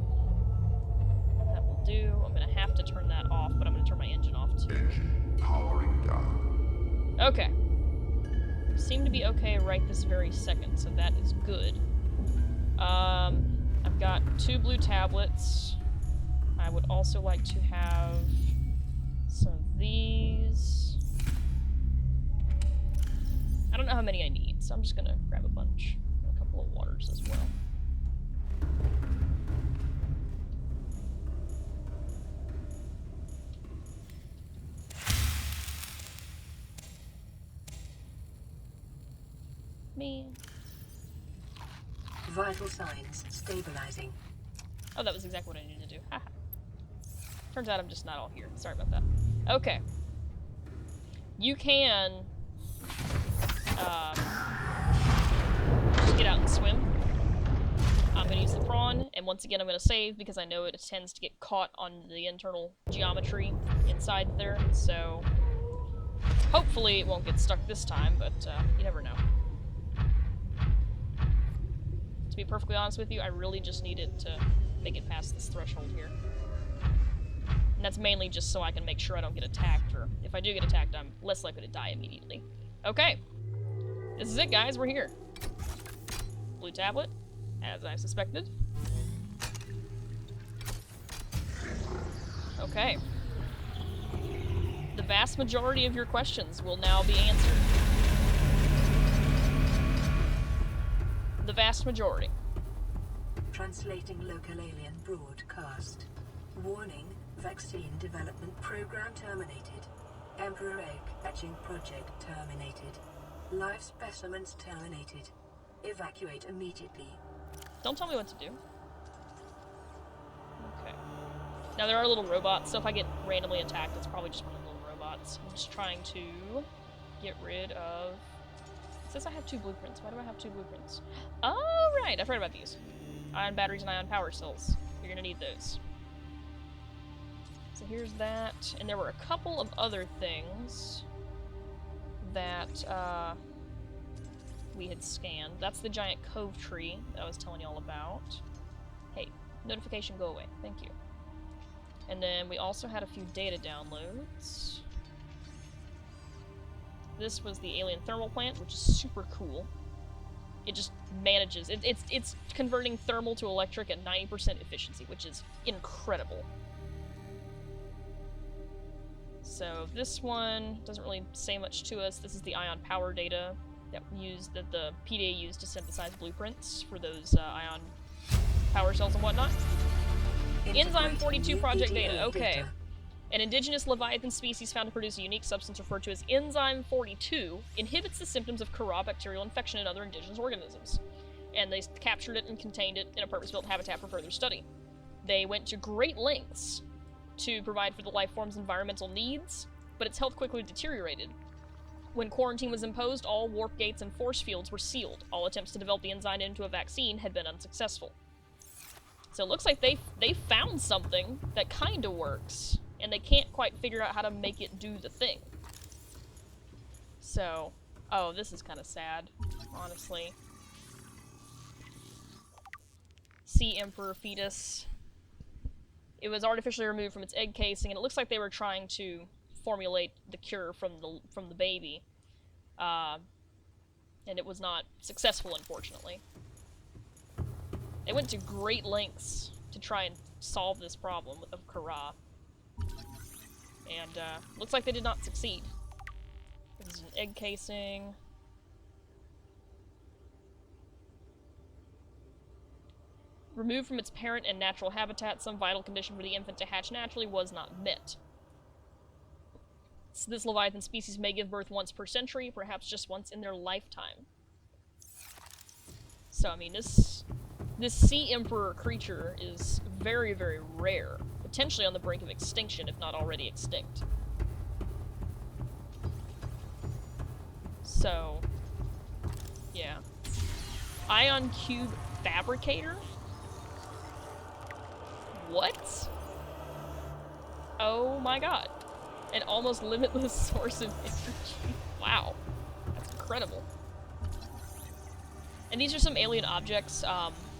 That will do. I'm gonna have to turn that off, but I'm gonna turn my engine off too. Engine powering down. Okay. Seem to be okay right this very second, so that is good. I've got 2 blue tablets. I would also like to have some of these. I don't know how many I need, so I'm just gonna grab a bunch. And a couple of waters as well. Me. Vital signs stabilizing. Oh, that was exactly what I needed to do. Haha. Turns out I'm just not all here. Sorry about that. Okay. You can just get out and swim. I'm gonna use the prawn, and once again I'm gonna save because I know it tends to get caught on the internal geometry inside there, so hopefully it won't get stuck this time, but you never know. To be perfectly honest with you, I really just need it to make it past this threshold here. And that's mainly just so I can make sure I don't get attacked, or if I do get attacked, I'm less likely to die immediately. Okay. This is it, guys. We're here. Blue tablet, as I suspected. Okay. The vast majority of your questions will now be answered. The vast majority. Translating local alien broadcast. Warning, vaccine development program terminated. Emperor egg hatching project terminated. Live specimens terminated. Evacuate immediately. Don't tell me what to do. Okay. Now there are little robots, so if I get randomly attacked, it's probably just one of the little robots. I'm just trying to get rid of... It says I have 2 blueprints. Why do I have 2 blueprints? Oh, right! I've heard about these. Ion batteries and ion power cells. You're gonna need those. So here's that. And there were a couple of other things that we had scanned. That's the giant cove tree that I was telling you all about. Hey, notification, go away. Thank you. And then we also had a few data downloads. This was the alien thermal plant, which is super cool. It just manages. It's converting thermal to electric at 90% efficiency, which is incredible. So this one doesn't really say much to us. This is the ion power data that the PDA used to synthesize blueprints for those ion power cells and whatnot. Enzyme 42 project data. Okay. An indigenous Leviathan species found to produce a unique substance referred to as Enzyme 42 inhibits the symptoms of Kara bacterial infection in other indigenous organisms. And they captured it and contained it in a purpose-built habitat for further study. They went to great lengths to provide for the life form's environmental needs, but its health quickly deteriorated. When quarantine was imposed, all warp gates and force fields were sealed. All attempts to develop the enzyme into a vaccine had been unsuccessful. So it looks like they found something that kinda works, and they can't quite figure out how to make it do the thing. So, oh, this is kind of sad, honestly. Sea Emperor fetus. It was artificially removed from its egg casing, and it looks like they were trying to formulate the cure from the baby. And it was not successful, unfortunately. They went to great lengths to try and solve this problem of Kara. And, looks like they did not succeed. This is an egg casing. Removed from its parent and natural habitat, some vital condition for the infant to hatch naturally was not met. So this Leviathan species may give birth once per century, perhaps just once in their lifetime. So, I mean, this Sea Emperor creature is very, very rare. Potentially on the brink of extinction, if not already extinct. So, yeah. Ion Cube Fabricator? What? Oh my god. An almost limitless source of energy. Wow. That's incredible. And these are some alien objects.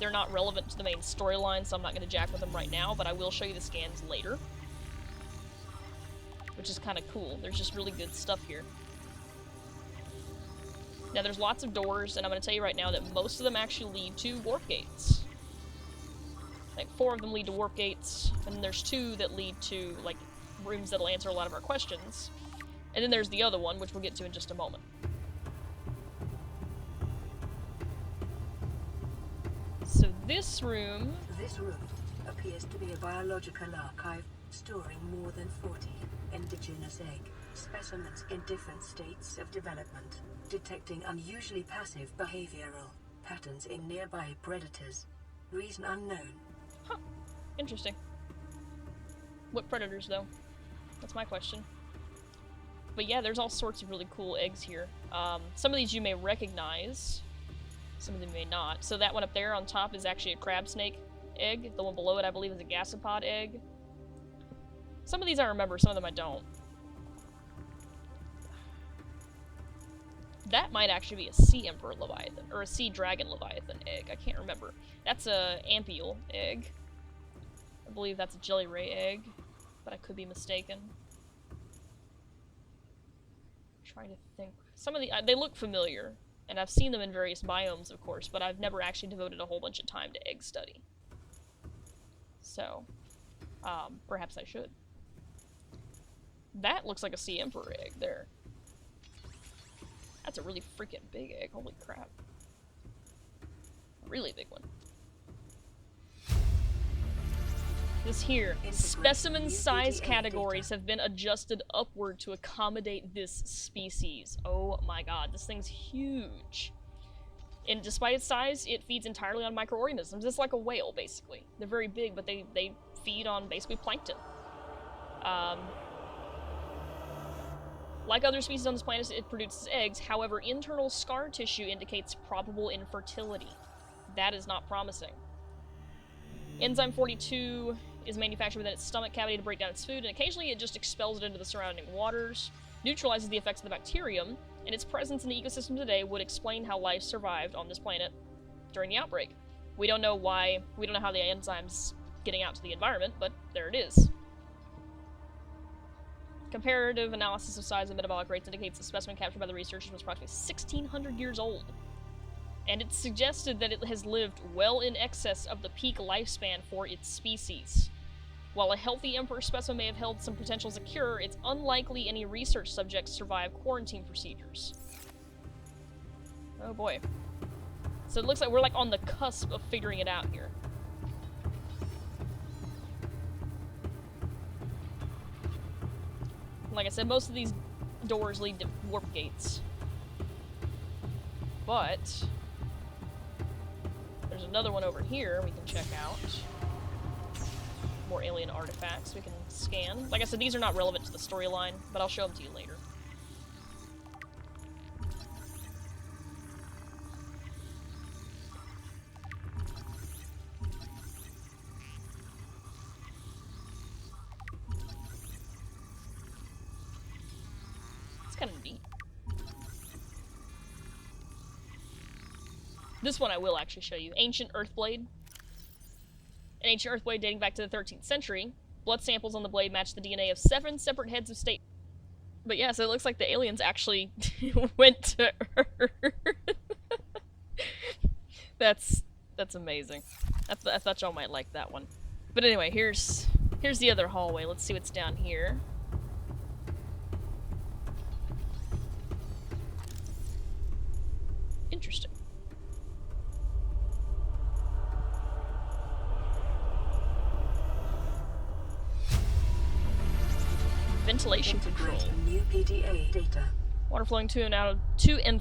They're not relevant to the main storyline, so I'm not going to jack with them right now, but I will show you the scans later. Which is kind of cool. There's just really good stuff here. Now, there's lots of doors, and I'm going to tell you right now that most of them actually lead to warp gates. Like, 4 of them lead to warp gates, and there's 2 that lead to, like, rooms that'll answer a lot of our questions. And then there's the other one, which we'll get to in just a moment. So this room... This room appears to be a biological archive storing more than 40 indigenous egg specimens in different states of development, detecting unusually passive behavioral patterns in nearby predators. Reason unknown. Huh. Interesting. What predators, though? That's my question. But yeah, there's all sorts of really cool eggs here. Some of these you may recognize. Some of them may not. So that one up there on top is actually a crab snake egg. The one below it, I believe, is a gasopod egg. Some of these I remember, some of them I don't. That might actually be a Sea Emperor Leviathan, or a Sea Dragon Leviathan egg. I can't remember. That's a Ampiel egg. I believe that's a Jelly Ray egg, but I could be mistaken. Trying to think. Some of the they look familiar, and I've seen them in various biomes, of course, but I've never actually devoted a whole bunch of time to egg study. So, perhaps I should. That looks like a Sea Emperor egg there. That's a really freaking big egg. Holy crap. Really big one. This here. Specimen size categories have been adjusted upward to accommodate this species. Oh my god, this thing's huge. And despite its size, it feeds entirely on microorganisms. It's like a whale, basically. They're very big, but they feed on basically plankton. Like other species on this planet, it produces eggs. However, internal scar tissue indicates probable infertility. That is not promising. Enzyme 42 is manufactured within its stomach cavity to break down its food, and occasionally it just expels it into the surrounding waters, neutralizes the effects of the bacterium, and its presence in the ecosystem today would explain how life survived on this planet during the outbreak. We don't know why, we don't know how the enzyme's getting out to the environment, but there it is. Comparative analysis of size and metabolic rates indicates the specimen captured by the researchers was approximately 1,600 years old. And it's suggested that it has lived well in excess of the peak lifespan for its species. While a healthy Emperor specimen may have held some potential as a cure, it's unlikely any research subjects survived quarantine procedures. Oh boy. So it looks like we're like on the cusp of figuring it out here. Like I said, most of these doors lead to warp gates. But there's another one over here we can check out. More alien artifacts we can scan. Like I said, these are not relevant to the storyline, but I'll show them to you later. It's kind of neat. This one I will actually show you. Ancient Earthblade. An ancient earth blade dating back to the 13th century. Blood samples on the blade match the DNA of 7 separate heads of state. But yeah, so it looks like the aliens actually went to Earth. That's amazing. I thought y'all might like that one. But anyway, here's the other hallway. Let's see what's down here. Interesting. Ventilation control. New PDA data. Water flowing to and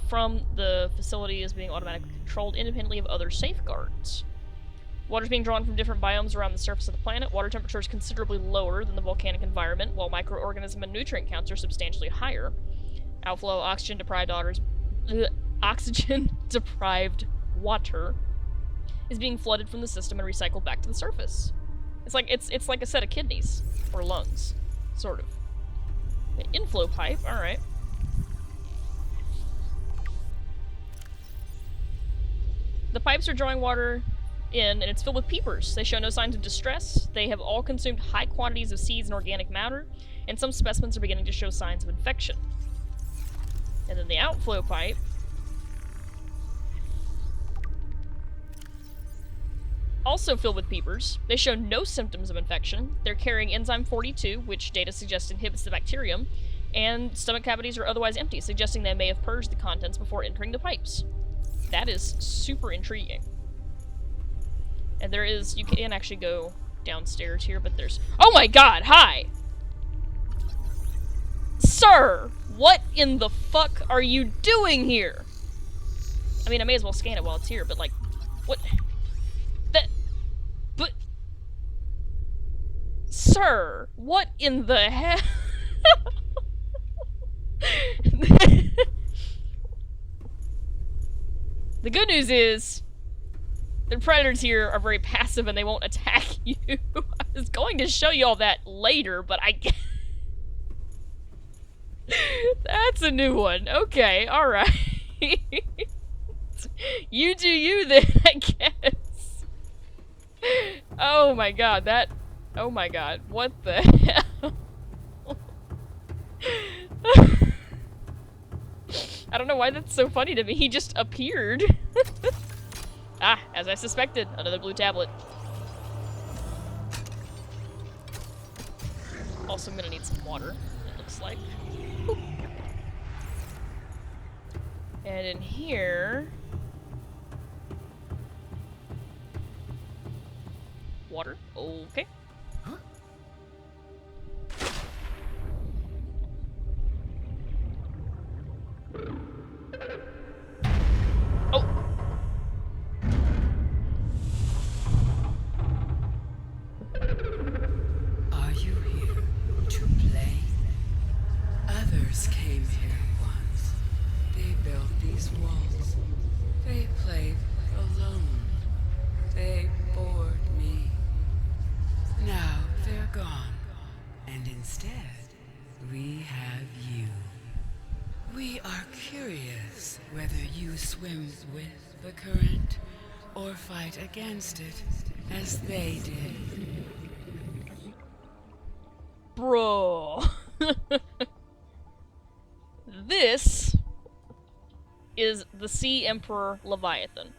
from the facility is being automatically controlled independently of other safeguards. Water is being drawn from different biomes around the surface of the planet. Water temperature is considerably lower than the volcanic environment, while microorganism and nutrient counts are substantially higher. Outflow oxygen-deprived water is being flooded from the system and recycled back to the surface. It's like a set of kidneys or lungs, sort of. The inflow pipe, alright. The pipes are drawing water in, and it's filled with peepers. They show no signs of distress. They have all consumed high quantities of seeds and organic matter, and some specimens are beginning to show signs of infection. And then the outflow pipe. Also filled with peepers. They show no symptoms of infection. They're carrying Enzyme 42, which data suggests inhibits the bacterium, and stomach cavities are otherwise empty, suggesting they may have purged the contents before entering the pipes. That is super intriguing. And there is, you can actually go downstairs here, but there's, oh my god, hi! Sir! What in the fuck are you doing here? I mean, I may as well scan it while it's here, but like, what? Sir, what in the hell? The good news is, the predators here are very passive and they won't attack you. I was going to show you all that later, but I can't. That's a new one. Okay, alright. You do you then, I guess. Oh my god, that... Oh my god, what the hell? I don't know why that's so funny to me, he just appeared. Ah, as I suspected, another blue tablet. Also, I'm gonna need some water, it looks like. Boop. And in here... Water, okay. Oh! Are you here to play? Others came here once. They built these walls. They played alone. They bored me. Now they're gone. And instead, we have you. We are curious whether you swim with the current or fight against it as they did. Bro. This is the Sea Emperor Leviathan.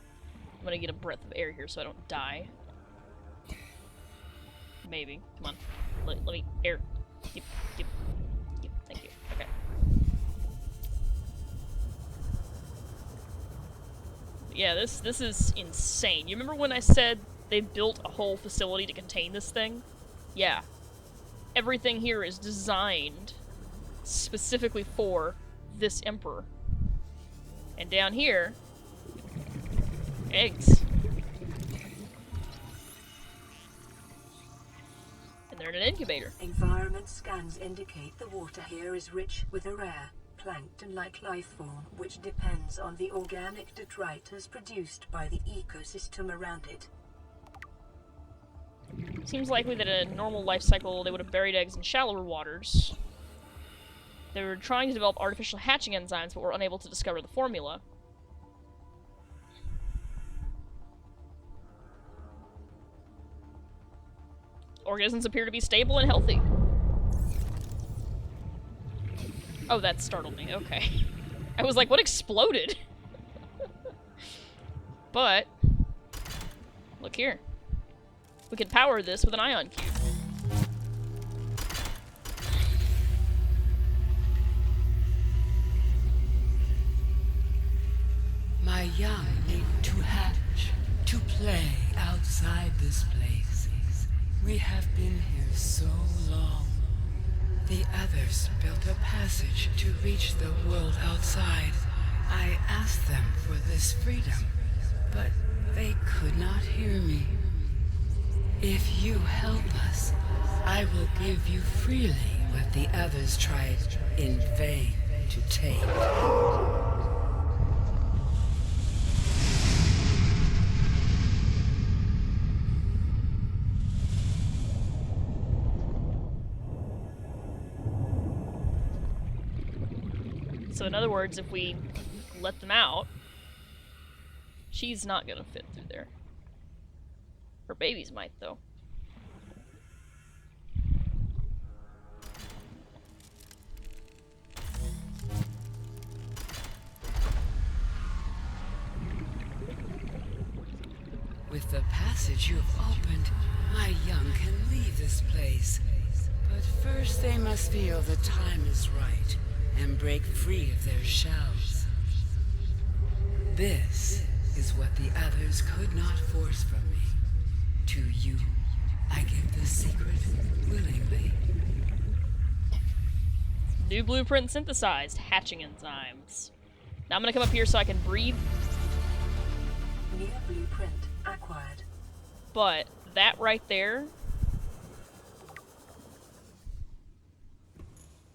I'm gonna get a breath of air here so I don't die. Maybe. Come on. Let me... Air. Yep. Thank you. Okay. Yeah, this is insane. You remember when I said they built a whole facility to contain this thing? Yeah. Everything here is designed specifically for this Emperor. And down here, eggs. And they're in an incubator. Environment scans indicate the water here is rich with a rare plankton-like life form, which depends on the organic detritus produced by the ecosystem around it. Seems likely that in a normal life cycle they would have buried eggs in shallower waters. They were trying to develop artificial hatching enzymes, but were unable to discover the formula. organisms appear to be stable and healthy. Oh, that startled me. Okay. I was like, what exploded? But, look here. We can power this with an ion cube. My young need to hatch, to play outside this place. We have been here so long. The others built a passage to reach the world outside. I asked them for this freedom, but they could not hear me. If you help us, I will give you freely what the others tried in vain to take. So in other words, if we let them out, she's not gonna fit through there. Her babies might, though. With the passage you have opened, my young can leave this place. But first they must feel the time is right and break free of their shells. This is what the others could not force from me. To you, I give the secret willingly. New blueprint synthesized. Hatching enzymes. Now I'm gonna come up here so I can breathe. New blueprint acquired. But that right there...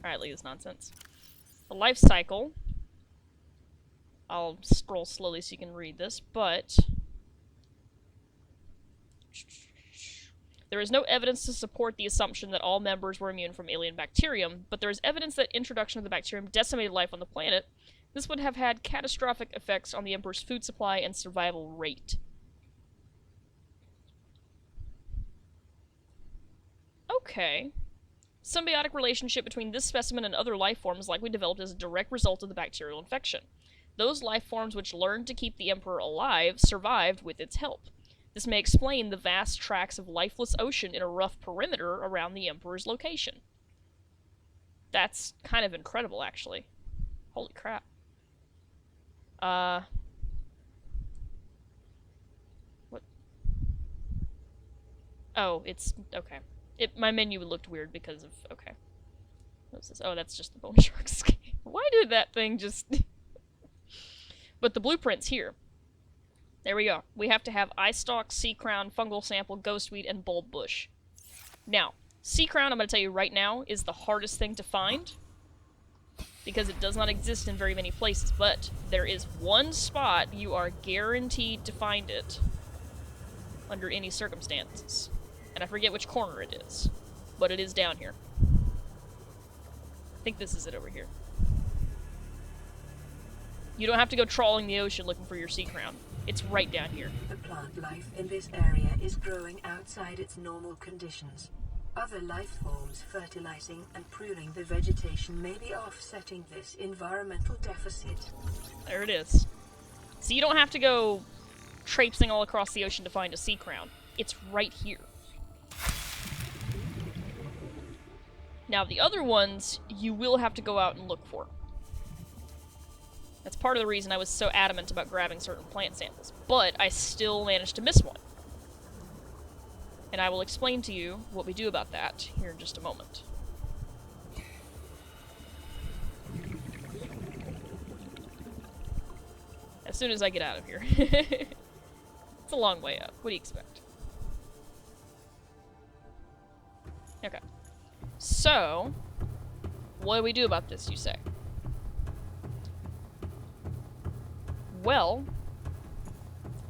Alright, leave this nonsense. The life cycle. I'll scroll slowly so you can read this, but... There is no evidence to support the assumption that all members were immune from alien bacterium, but there is evidence that introduction of the bacterium decimated life on the planet. This would have had catastrophic effects on the Emperor's food supply and survival rate. Okay. Symbiotic relationship between this specimen and other life forms likely developed as a direct result of the bacterial infection. Those life forms which learned to keep the Emperor alive survived with its help. This may explain the vast tracts of lifeless ocean in a rough perimeter around the Emperor's location. That's kind of incredible, actually. Holy crap. What? Oh, it's... okay. My menu looked weird because of... okay. What's this? Oh, that's just the bone shark skin. Why did that thing just... But the blueprint's here. There we go. We have to have eye stalk, sea crown, fungal sample, ghostweed, and bulb bush. Now, sea crown, I'm going to tell you right now, is the hardest thing to find. Because it does not exist in very many places. But there is one spot you are guaranteed to find it. Under any circumstances. And I forget which corner it is. But it is down here. I think this is it over here. You don't have to go trawling the ocean looking for your sea crown. It's right down here. The plant life in this area is growing outside its normal conditions. Other life forms fertilizing and pruning the vegetation may be offsetting this environmental deficit. There it is. So you don't have to go traipsing all across the ocean to find a sea crown. It's right here. Now the other ones, you will have to go out and look for. That's part of the reason I was so adamant about grabbing certain plant samples. But I still managed to miss one. And I will explain to you what we do about that here in just a moment. As soon as I get out of here. It's a long way up. What do you expect? Okay. So, what do we do about this, you say? Well,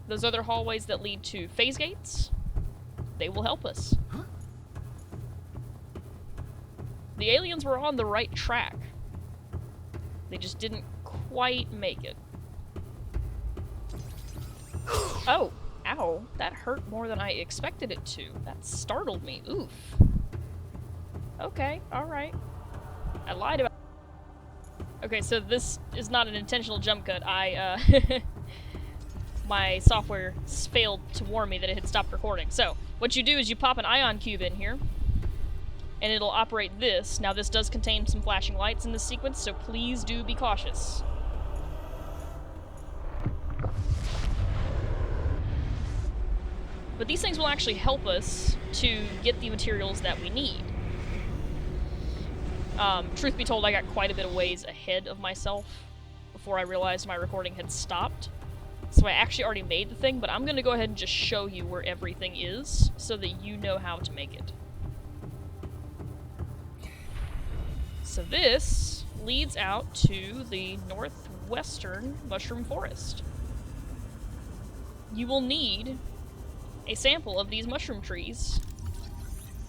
those other hallways that lead to phase gates, they will help us. Huh? The aliens were on the right track. They just didn't quite make it. Oh, Ow, that hurt more than I expected it to. That startled me. Oof. Okay, alright. I lied about... Okay, so this is not an intentional jump cut. My software failed to warn me that it had stopped recording. So, what you do is you pop an ion cube in here, and it'll operate this. Now, this does contain some flashing lights in this sequence, so please do be cautious. But these things will actually help us to get the materials that we need. Truth be told, I got quite a bit of ways ahead of myself before I realized my recording had stopped. So I actually already made the thing, but I'm going to go ahead and just show you where everything is so that you know how to make it. So this leads out to the northwestern mushroom forest. You will need a sample of these mushroom trees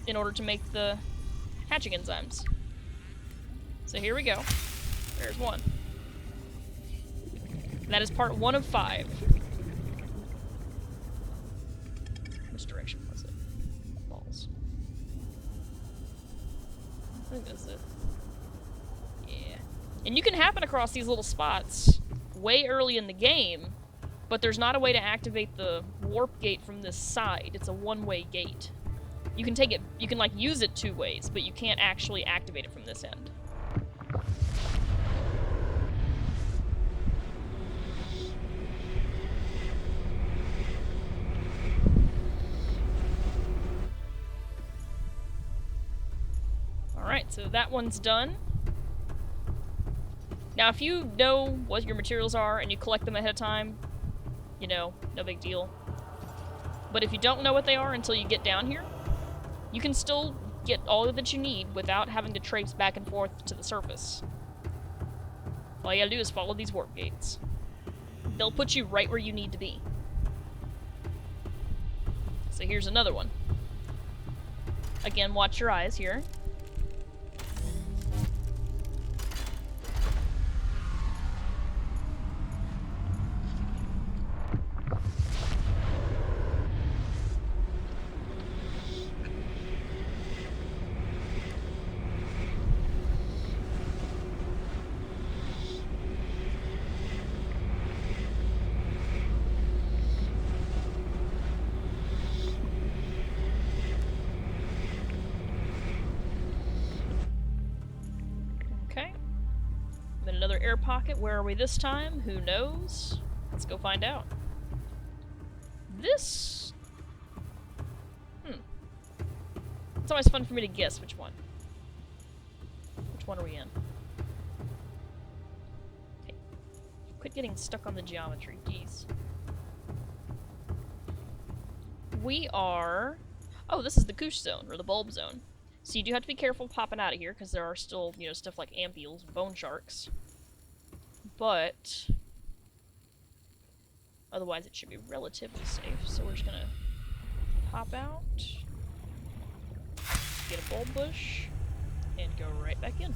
in order to make the hatching enzymes. So here we go. There's one. That is part 1 of 5. Which direction was it? Balls. I think that's it. Yeah. And you can happen across these little spots way early in the game, but there's not a way to activate the warp gate from this side. It's a one-way gate. You can take it, you can like use it 2 ways, but you can't actually activate it from this end. Alright, so that one's done. Now, if you know what your materials are and you collect them ahead of time, you know, no big deal. But if you don't know what they are until you get down here, you can still get all that you need without having to traipse back and forth to the surface. All you gotta do is follow these warp gates. They'll put you right where you need to be. So here's another one. Again, watch your eyes here. Another air pocket. Where are we this time? Who knows? Let's go find out. This... It's always fun for me to guess which one. Which one are we in? Hey, quit getting stuck on the geometry, jeez. We are... Oh, this is the Koosh zone, or the bulb zone. So you do have to be careful popping out of here, because there are still, you know, stuff like ampules and bone sharks. But otherwise it should be relatively safe. So we're just gonna pop out, get a bulb bush, and go right back in.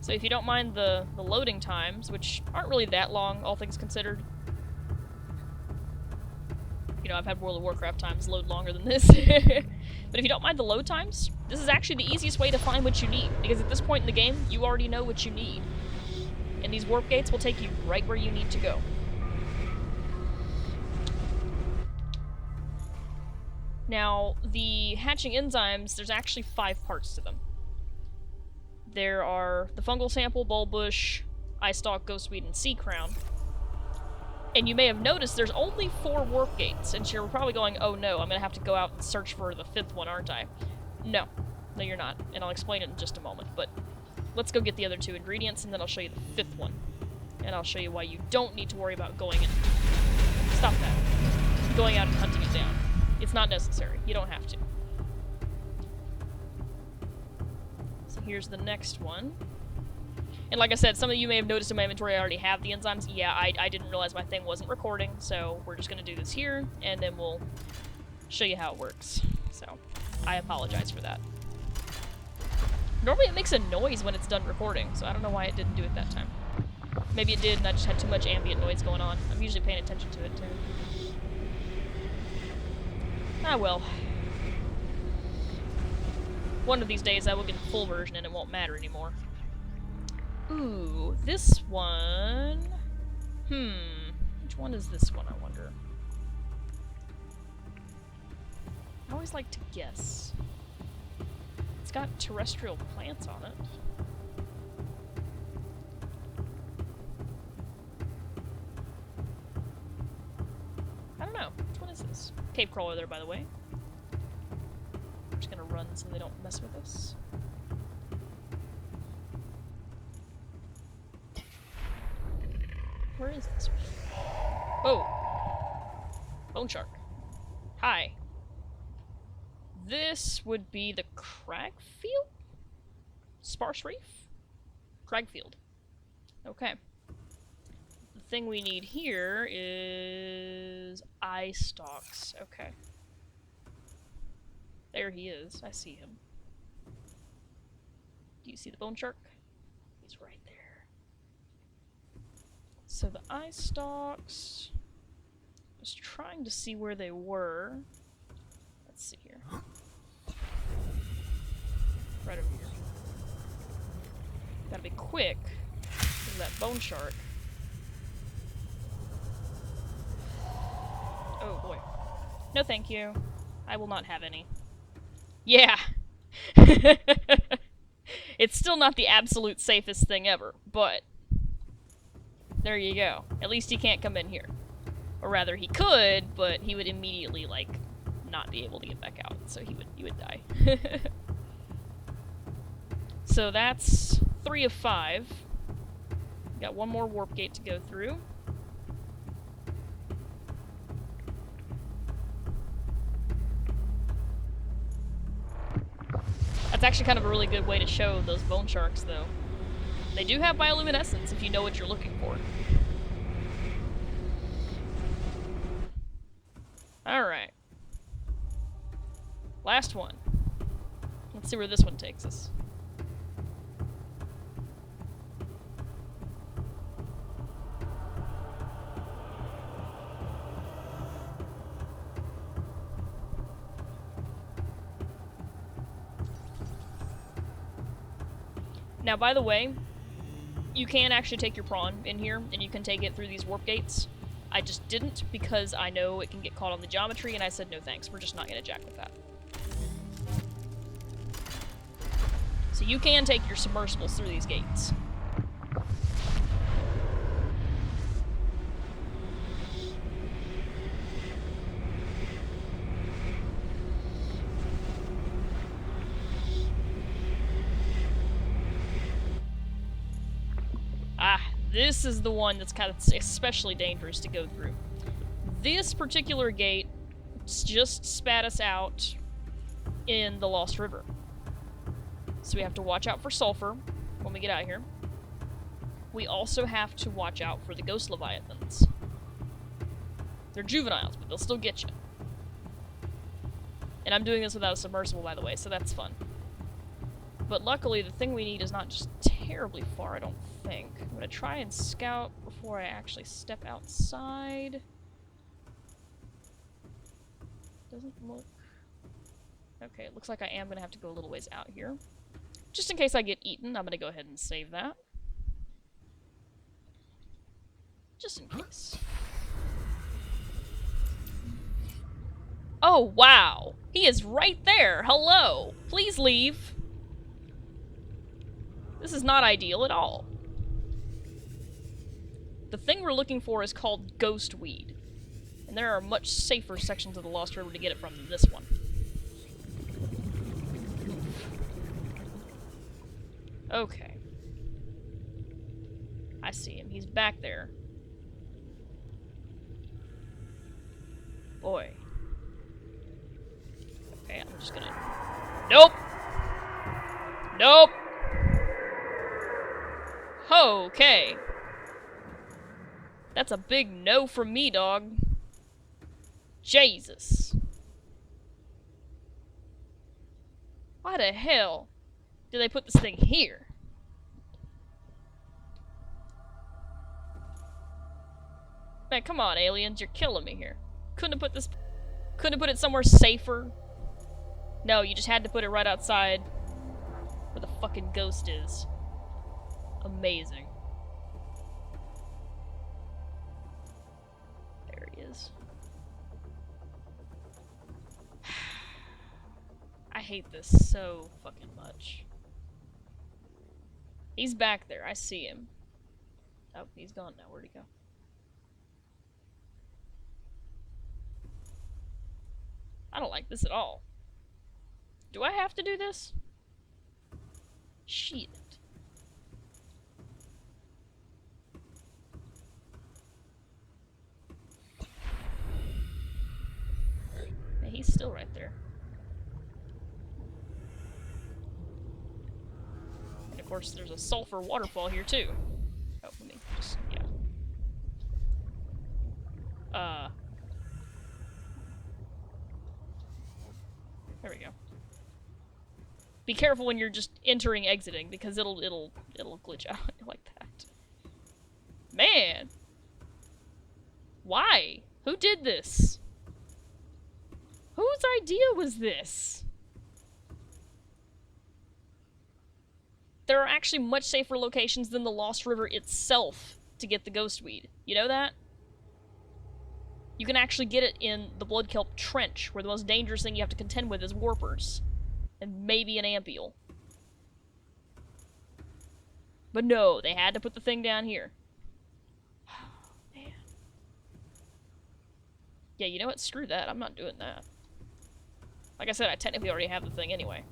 So if you don't mind the loading times, which aren't really that long, all things considered. You know, I've had World of Warcraft times load longer than this. But if you don't mind the load times, this is actually the easiest way to find what you need. Because at this point in the game, you already know what you need. And these warp gates will take you right where you need to go. Now, the hatching enzymes, there's actually 5 parts to them. There are the fungal sample, bulb bush, eye stalk, ghostweed, and sea crown. And you may have noticed there's only 4 warp gates, and you're probably going, oh no, I'm gonna have to go out and search for the 5th one, aren't I? No. No, you're not. And I'll explain it in just a moment, but let's go get the other 2 ingredients, and then I'll show you the 5th one. And I'll show you why you don't need to worry about going and... Stop that. Going out and hunting it down. It's not necessary. You don't have to. So here's the next one. And like I said, some of you may have noticed in my inventory I already have the enzymes. Yeah, I didn't realize my thing wasn't recording, so we're just going to do this here, and then we'll show you how it works. So, I apologize for that. Normally it makes a noise when it's done recording, so I don't know why it didn't do it that time. Maybe it did and I just had too much ambient noise going on. I'm usually paying attention to it, too. Ah, well. One of these days I will get the full version and it won't matter anymore. Ooh, this one... Which one is this one, I wonder? I always like to guess. It's got terrestrial plants on it. I don't know. Which one is this? Cave crawler there, by the way. I'm just gonna run so they don't mess with us. Where is this one? Whoa! Bone shark. Hi. This would be the Cragfield? Sparse Reef? Cragfield. Okay. The thing we need here is eye stalks. Okay. There he is. I see him. Do you see the bone shark? He's right there. So the eye stalks... I was trying to see where they were. Let's see here. Right over here. Gotta be quick. Because of that bone shark. Oh boy. No thank you. I will not have any. Yeah! It's still not the absolute safest thing ever, but... there you go. At least he can't come in here. Or rather, he could, but he would immediately, like, not be able to get back out. So he would die. So that's 3 of 5. Got one more warp gate to go through. That's actually kind of a really good way to show those bone sharks, though. They do have bioluminescence if you know what you're looking for. Alright. Last one. Let's see where this one takes us. Now, by the way, you can actually take your prawn in here, and you can take it through these warp gates. I just didn't, because I know it can get caught on the geometry, and I said no thanks, we're just not gonna jack with that. So you can take your submersibles through these gates. This is the one that's kind of especially dangerous to go through. This particular gate just spat us out in the Lost River. So we have to watch out for sulfur when we get out here. We also have to watch out for the Ghost Leviathans. They're juveniles, but they'll still get you. And I'm doing this without a submersible, by the way, so that's fun. But luckily, the thing we need is not just terribly far, I don't think. I'm gonna try and scout before I actually step outside. Doesn't look... okay, it looks like I am gonna have to go a little ways out here. Just in case I get eaten, I'm gonna go ahead and save that. Just in case. Oh, wow! He is right there! Hello! Please leave! This is not ideal at all. The thing we're looking for is called Ghostweed. And there are much safer sections of the Lost River to get it from than this one. Okay. I see him. He's back there. Boy. Okay, I'm just gonna... nope! Nope! Okay. That's a big no from me, dog. Jesus. Why the hell? do they put this thing here? Man, come on, aliens, you're killing me here. Couldn't have put it somewhere safer? No, you just had to put it right outside where the fucking ghost is. Amazing. There he is. I hate this so fucking much. He's back there, I see him. Oh, he's gone now, where'd he go? I don't like this at all. Do I have to do this? Shit. Yeah, he's still right there. And of course there's a sulfur waterfall here too. Oh, let me just, yeah. There we go. Be careful when you're just entering, exiting, because it'll glitch out like that. Man! Why? Who did this? Whose idea was this? There are actually much safer locations than the Lost River itself to get the Ghostweed. You know that? You can actually get it in the Blood Kelp Trench, where the most dangerous thing you have to contend with is warpers. And maybe an ampule. But no, they had to put the thing down here. Oh, man. Yeah, you know what? Screw that. I'm not doing that. Like I said, I technically already have the thing anyway.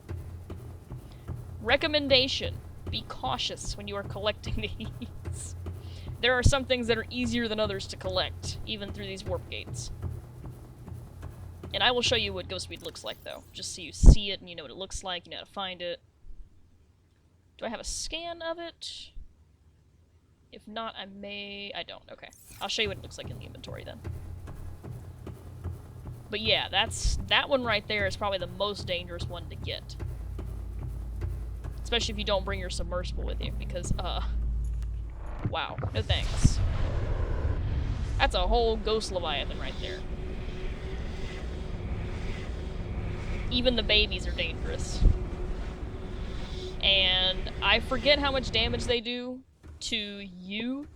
Recommendation. Be cautious when you are collecting these. There are some things that are easier than others to collect, even through these warp gates. And I will show you what Ghostweed looks like, though. Just so you see it and you know what it looks like, you know how to find it. Do I have a scan of it? If not, I may... I don't. Okay. I'll show you what it looks like in the inventory, then. But yeah, that one right there is probably the most dangerous one to get. Especially if you don't bring your submersible with you, because, wow. No thanks. That's a whole Ghost Leviathan right there. Even the babies are dangerous. And I forget how much damage they do to you,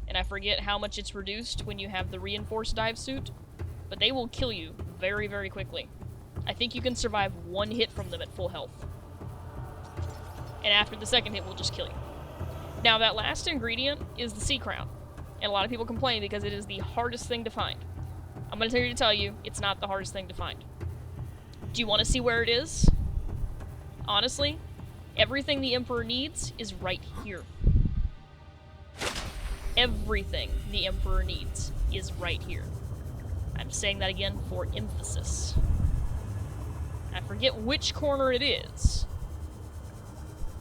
and I forget how much it's reduced when you have the reinforced dive suit, but they will kill you very, very quickly. I think you can survive one hit from them at full health. And after the second hit, will just kill you. Now, that last ingredient is the sea crown, and a lot of people complain because it is the hardest thing to find. I'm going to tell you, it's not the hardest thing to find. Do you want to see where it is? Honestly, everything the Emperor needs is right here. Everything the Emperor needs is right here. I'm saying that again for emphasis. I forget which corner it is,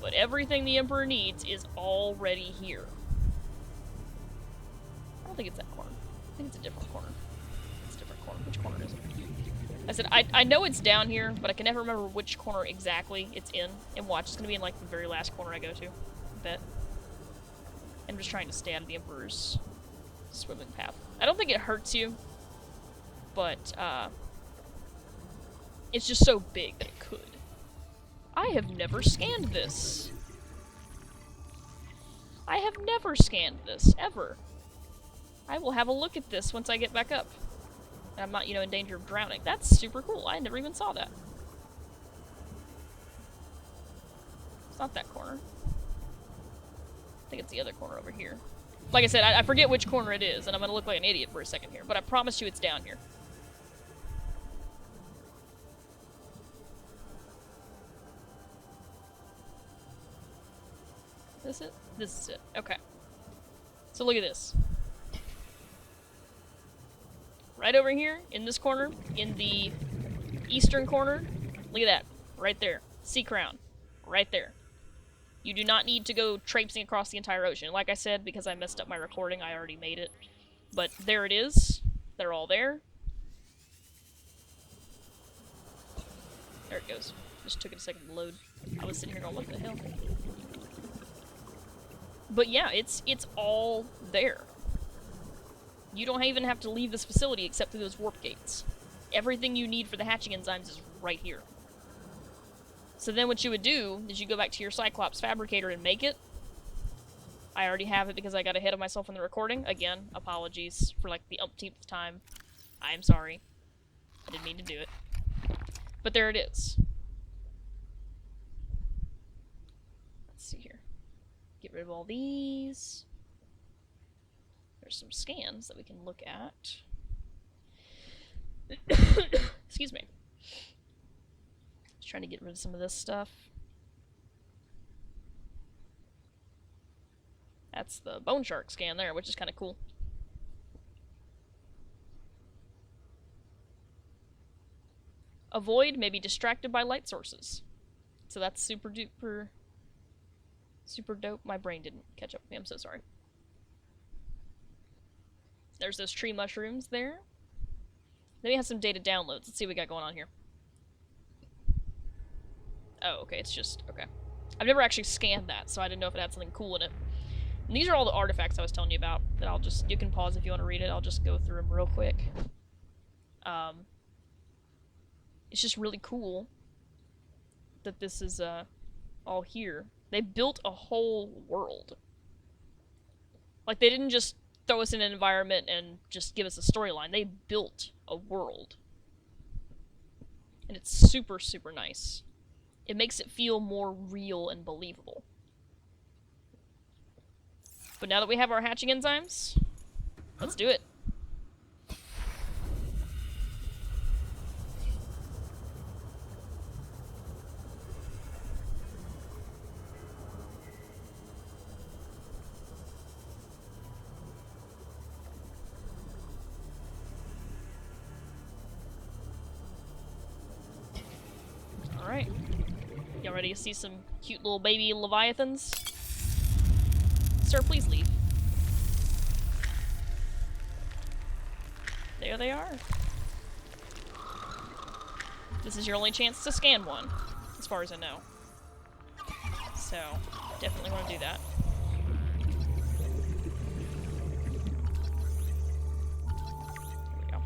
but everything the Emperor needs is already here. I don't think it's that corner. I think it's a different corner. It's a different corner. Which corner is it? I said, I know it's down here, but I can never remember which corner exactly it's in. And watch, it's gonna be in like the very last corner I go to. I bet. I'm just trying to stay out of the Emperor's swimming path. I don't think it hurts you, but it's just so big that it could. I have never scanned this. I have never scanned this, ever. I will have a look at this once I get back up. I'm not, you know, in danger of drowning. That's super cool. I never even saw that. It's not that corner. I think it's the other corner over here. Like I said, I forget which corner it is, and I'm gonna look like an idiot for a second here, but I promise you it's down here. This it? This is it. Okay. So look at this. Right over here, in this corner, in the eastern corner, look at that. Right there. Sea crown. Right there. You do not need to go traipsing across the entire ocean. Like I said, because I messed up my recording, I already made it. But there it is. They're all there. There it goes. Just took it a second to load. I was sitting here going, what the hell? But yeah, it's all there. You don't even have to leave this facility except through those warp gates. Everything you need for the hatching enzymes is right here. So then what you would do is you go back to your Cyclops fabricator and make it. I already have it because I got ahead of myself in the recording. Again, apologies for like the umpteenth time. I'm sorry. I didn't mean to do it. But there it is. Let's see here. Get rid of all these. There's some scans that we can look at. Excuse me. Just trying to get rid of some of this stuff. That's the bone shark scan there, which is kind of cool. Avoid may be distracted by light sources. So that's super duper... super dope. My brain didn't catch up with me, I'm so sorry. There's those tree mushrooms there. Then we have some data downloads. Let's see what we got going on here. Oh, okay, it's just... okay. I've never actually scanned that, so I didn't know if it had something cool in it. And these are all the artifacts I was telling you about that I'll just... you can pause if you want to read it. I'll just go through them real quick. It's just really cool that this is all here. They built a whole world. Like, they didn't just throw us in an environment and just give us a storyline. They built a world. And it's super, super nice. It makes it feel more real and believable. But now that we have our hatching enzymes, let's do it. Alright. Y'all ready to see some cute little baby Leviathans? Sir, please leave. There they are. This is your only chance to scan one, as far as I know. So, definitely want to do that. There we go.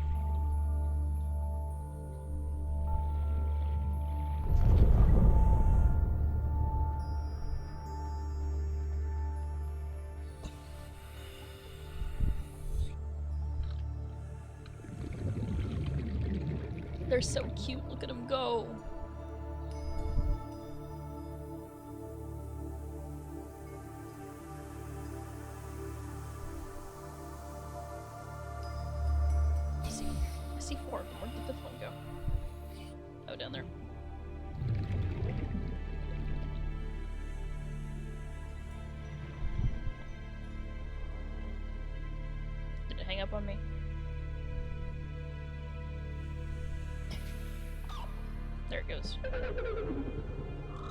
They're so cute, look at them go. I see four of them. Where'd the fifth one go? Oh, down there. Did it hang up on me? There it goes.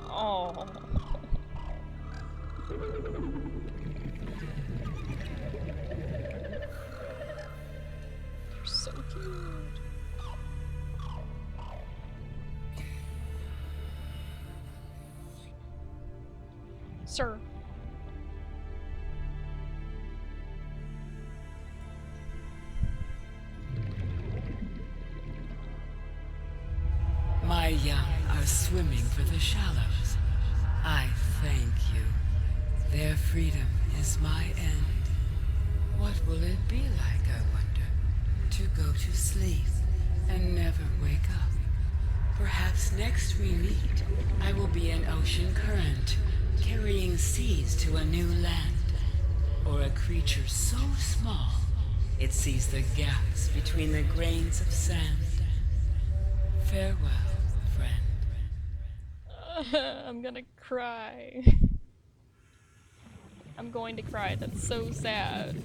Oh. They're so cute. Sir. My young are swimming for the shallows. I thank you. Their freedom is my end. What will it be like, I wonder, to go to sleep and never wake up? Perhaps next we meet, I will be an ocean current, carrying seeds to a new land. Or a creature so small, it sees the gaps between the grains of sand. Farewell. I'm gonna cry. I'm going to cry. That's so sad.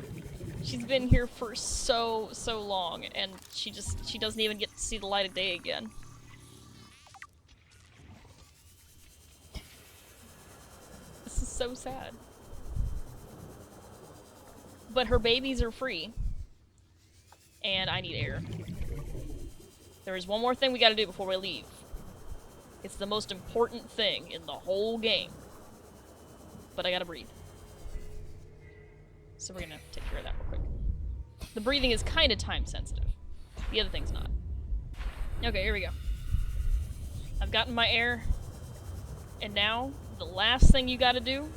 She's been here for so long, and she doesn't even get to see the light of day again. This is so sad. But her babies are free. And I need air. There is one more thing we gotta do before we leave. It's the most important thing in the whole game. But I gotta breathe. So we're gonna take care of that real quick. The breathing is kind of time sensitive. The other thing's not. Okay, here we go. I've gotten my air. And now, the last thing you gotta do,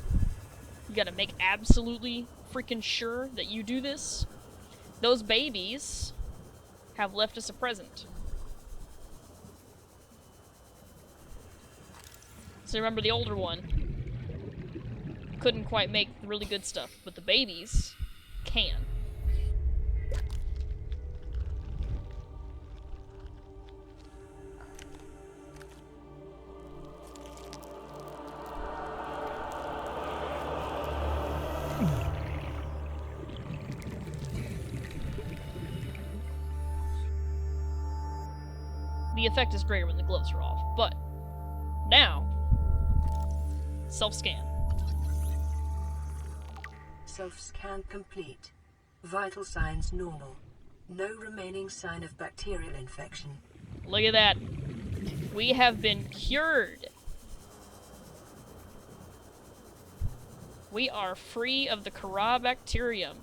you gotta make absolutely freaking sure that you do this. Those babies have left us a present. So remember, the older one couldn't quite make the really good stuff, but the babies can. The effect is greater when the gloves are off, but now, self-scan. Self-scan complete. Vital signs normal. No remaining sign of bacterial infection. Look at that. We have been cured. We are free of the Carabacterium.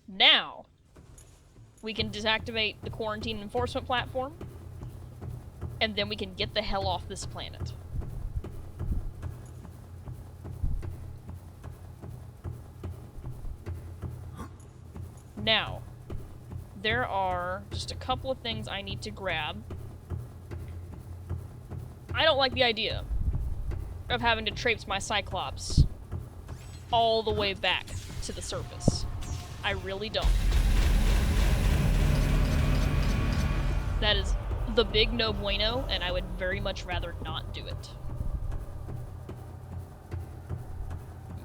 Now, we can deactivate the quarantine enforcement platform, and then we can get the hell off this planet. Now, there are just a couple of things I need to grab. I don't like the idea of having to traipse my Cyclops all the way back to the surface. I really don't. That is the big no bueno, and I would very much rather not do it.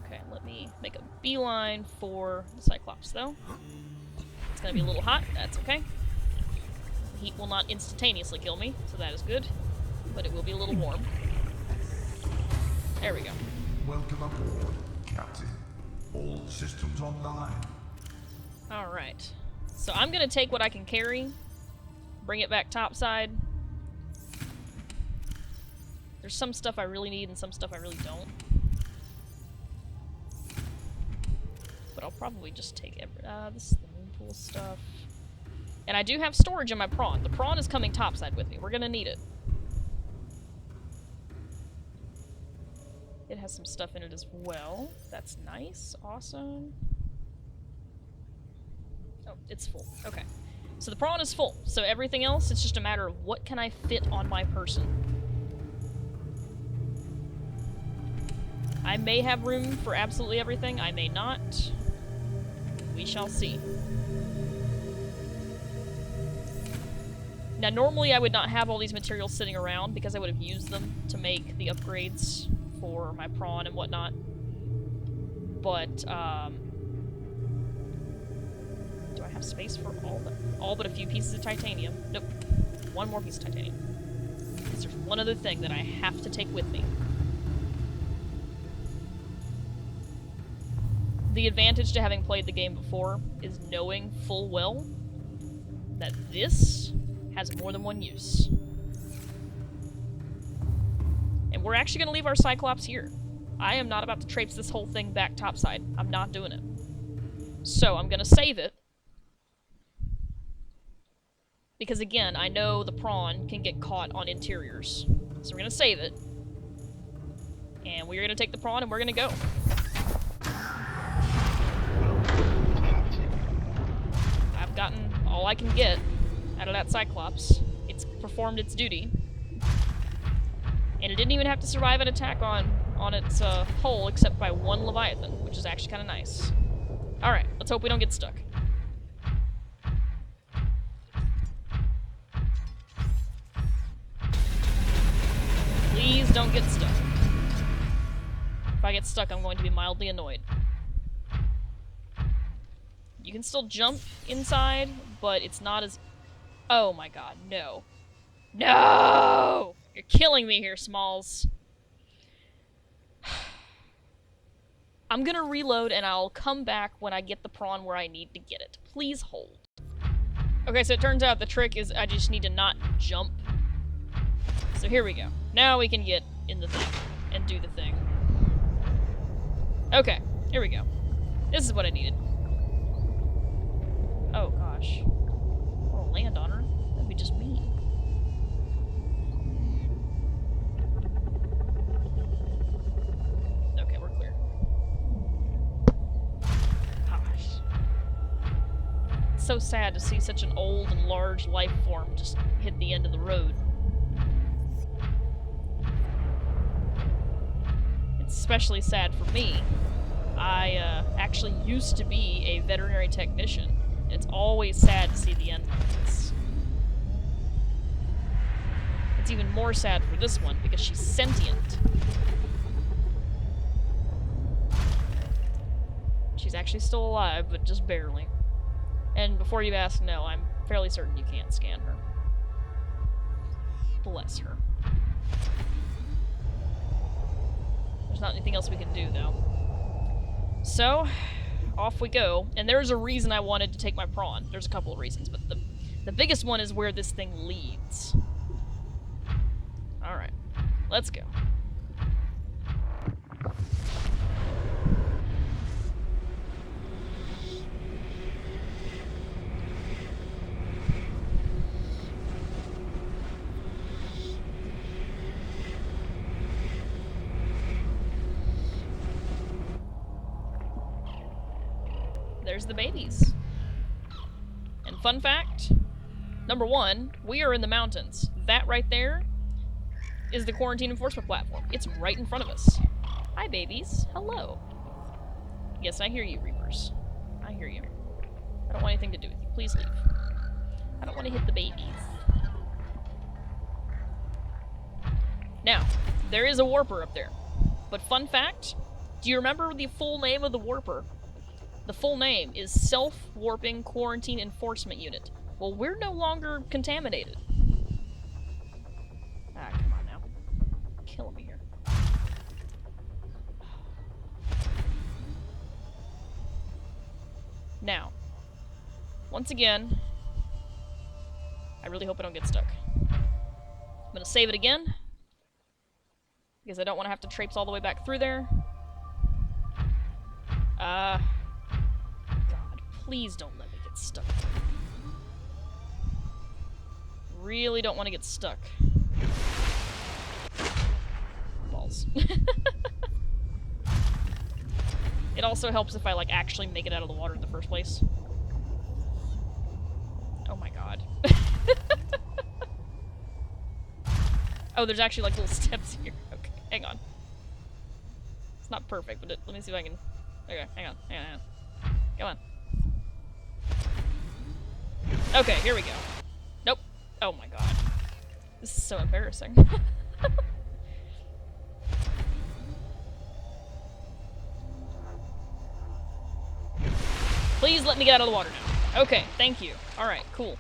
Okay, let me make a beeline for the Cyclops, though. It's gonna be a little hot, that's okay. The heat will not instantaneously kill me, so that is good. But it will be a little warm. There we go. Welcome aboard, Captain. All systems online. Alright. So I'm gonna take what I can carry, bring it back topside. There's some stuff I really need and some stuff I really don't. But I'll probably just take this is the moon pool stuff. And I do have storage in my prawn. The prawn is coming topside with me. We're gonna need it. It has some stuff in it as well. That's nice. Awesome. Oh, it's full. Okay. So the prawn is full. So everything else, it's just a matter of what can I fit on my person. I may have room for absolutely everything. I may not. We shall see. Now, normally I would not have all these materials sitting around because I would have used them to make the upgrades for my prawn and whatnot. But, do I have space for all but a few pieces of titanium? Nope. One more piece of titanium. Because there's one other thing that I have to take with me. The advantage to having played the game before is knowing full well that this has more than one use. And we're actually going to leave our Cyclops here. I am not about to traipse this whole thing back topside. I'm not doing it. So I'm going to save it. Because again, I know the prawn can get caught on interiors. So we're going to save it. And we're going to take the prawn and we're going to go. I've gotten all I can get out of that Cyclops. It's performed its duty. And it didn't even have to survive an attack on its hull except by one Leviathan, which is actually kind of nice. Alright, let's hope we don't get stuck. Please don't get stuck. If I get stuck, I'm going to be mildly annoyed. You can still jump inside, but it's not as... Oh my god, no. No! You're killing me here, Smalls. I'm gonna reload and I'll come back when I get the prawn where I need to get it. Please hold. Okay, so it turns out the trick is I just need to not jump So here we go. Now we can get in the thing and do the thing. Okay, here we go. This is what I needed. Oh gosh. I want to land on her. That'd be just mean. Okay, we're clear. Gosh. It's so sad to see such an old and large life form just hit the end of the road. It's especially sad for me. I actually used to be a veterinary technician. And it's always sad to see the end of this. It's even more sad for this one because she's sentient. She's actually still alive, but just barely. And before you ask, no, I'm fairly certain you can't scan her. Bless her. There's not anything else we can do, though. So, off we go. And there's a reason I wanted to take my prawn. There's a couple of reasons, but the biggest one is where this thing leads. Alright, let's go. There's the babies. And fun fact, number one, we are in the mountains. That right there is the quarantine enforcement platform. It's right in front of us. Hi, babies. Hello. Yes, I hear you, Reapers. I hear you. I don't want anything to do with you. Please leave. I don't want to hit the babies. Now, there is a warper up there. But fun fact, do you remember the full name of the warper? The full name is Self-Warping Quarantine Enforcement Unit. Well, we're no longer contaminated. Ah, come on now. Killing me here. Now, once again, I really hope I don't get stuck. I'm gonna save it again, because I don't want to have to traipse all the way back through there. God, please don't let me get stuck. Really don't want to get stuck. Balls. It also helps if I, like, actually make it out of the water in the first place. Oh my god. Oh, there's actually, like, little steps here. Okay, hang on. It's not perfect, but let me see if I can... Okay, hang on. Come on. Okay, here we go. Nope. Oh my god. This is so embarrassing. Please let me get out of the water now. Okay, thank you. Alright, cool.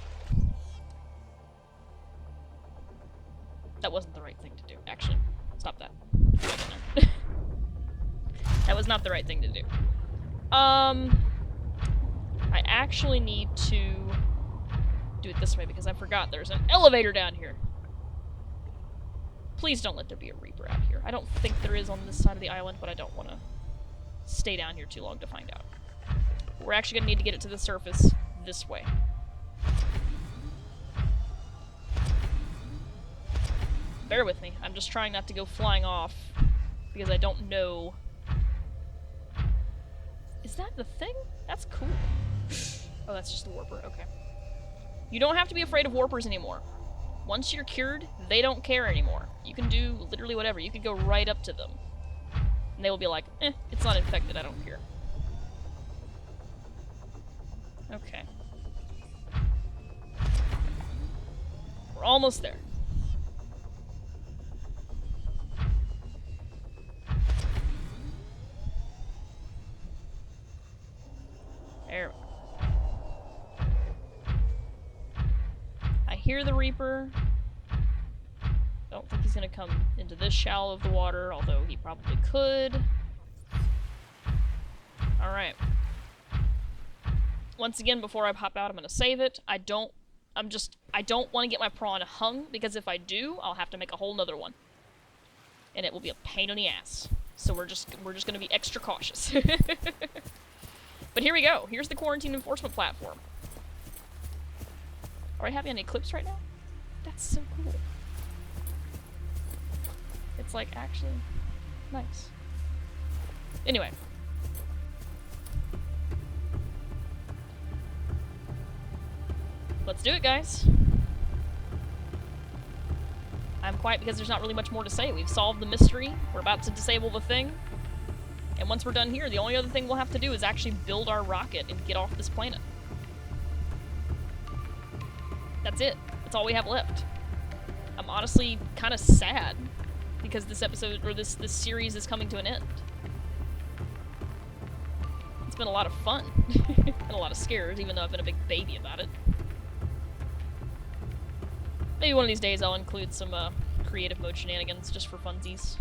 That wasn't the right thing to do, actually. Stop that. That was not the right thing to do. I actually need to do it this way because I forgot there's an elevator down here. Please don't let there be a Reaper out here. I don't think there is on this side of the island, but I don't want to stay down here too long to find out. We're actually going to need to get it to the surface this way. Bear with me. I'm just trying not to go flying off because I don't know. Is that the thing? That's cool. Oh, that's just the warper. Okay. You don't have to be afraid of warpers anymore. Once you're cured, they don't care anymore. You can do literally whatever. You could go right up to them. And they will be like, eh, it's not infected, I don't care. Okay. We're almost there. There we go. I hear the Reaper. Don't think he's gonna come into this shallow of the water, although he probably could. Alright. Once again, before I hop out, I'm gonna save it. I don't I don't want to get my prawn hung, because if I do, I'll have to make a whole nother one. And it will be a pain in the ass. So we're just gonna be extra cautious. But here we go. Here's the quarantine enforcement platform. Are I having an eclipse right now? That's so cool. It's like actually nice. Anyway. Let's do it, guys. I'm quiet because there's not really much more to say. We've solved the mystery. We're about to disable the thing. And once we're done here, the only other thing we'll have to do is actually build our rocket and get off this planet. That's it. That's all we have left. I'm honestly kind of sad because this episode, or this series is coming to an end. It's been a lot of fun. And a lot of scares, even though I've been a big baby about it. Maybe one of these days I'll include some creative mode shenanigans just for funsies.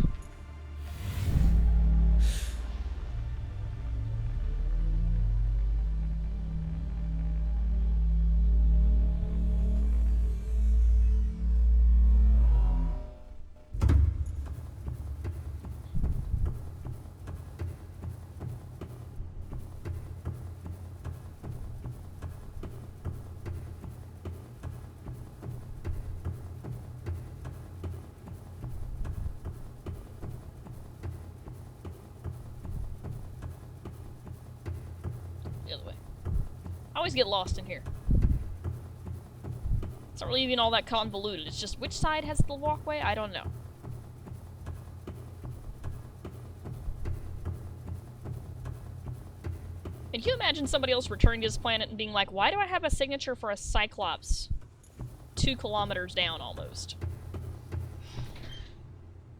The other way. I always get lost in here. It's not really even all that convoluted. It's just which side has the walkway? I don't know. And can you imagine somebody else returning to this planet and being like, why do I have a signature for a Cyclops 2 kilometers down almost?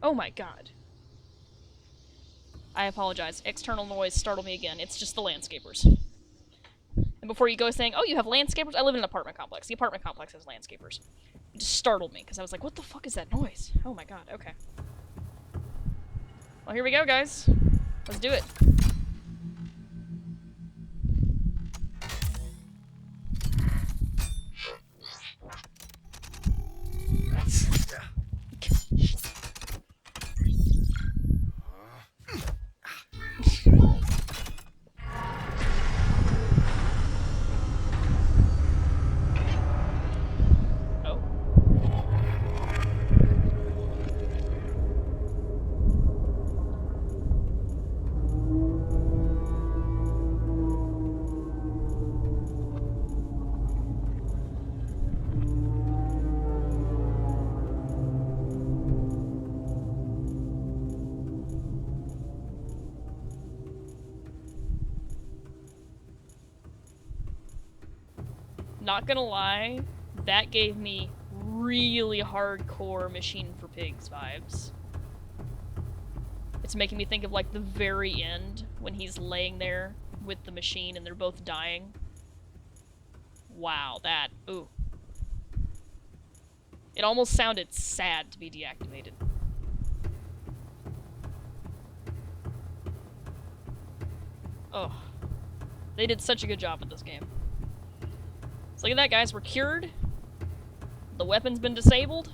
Oh my god. I apologize. External noise startled me again. It's just the landscapers. And before you go saying, oh, you have landscapers? I live in an apartment complex. The apartment complex has landscapers. It just startled me, because I was like, what the fuck is that noise? Oh my god, okay. Well, here we go, guys. Let's do it. Not gonna lie, that gave me really hardcore Machine for Pigs vibes. It's making me think of like the very end when he's laying there with the machine and they're both dying. Wow, that, ooh. It almost sounded sad to be deactivated. Oh, they did such a good job with this game. So look at that, guys. We're cured. The weapon's been disabled.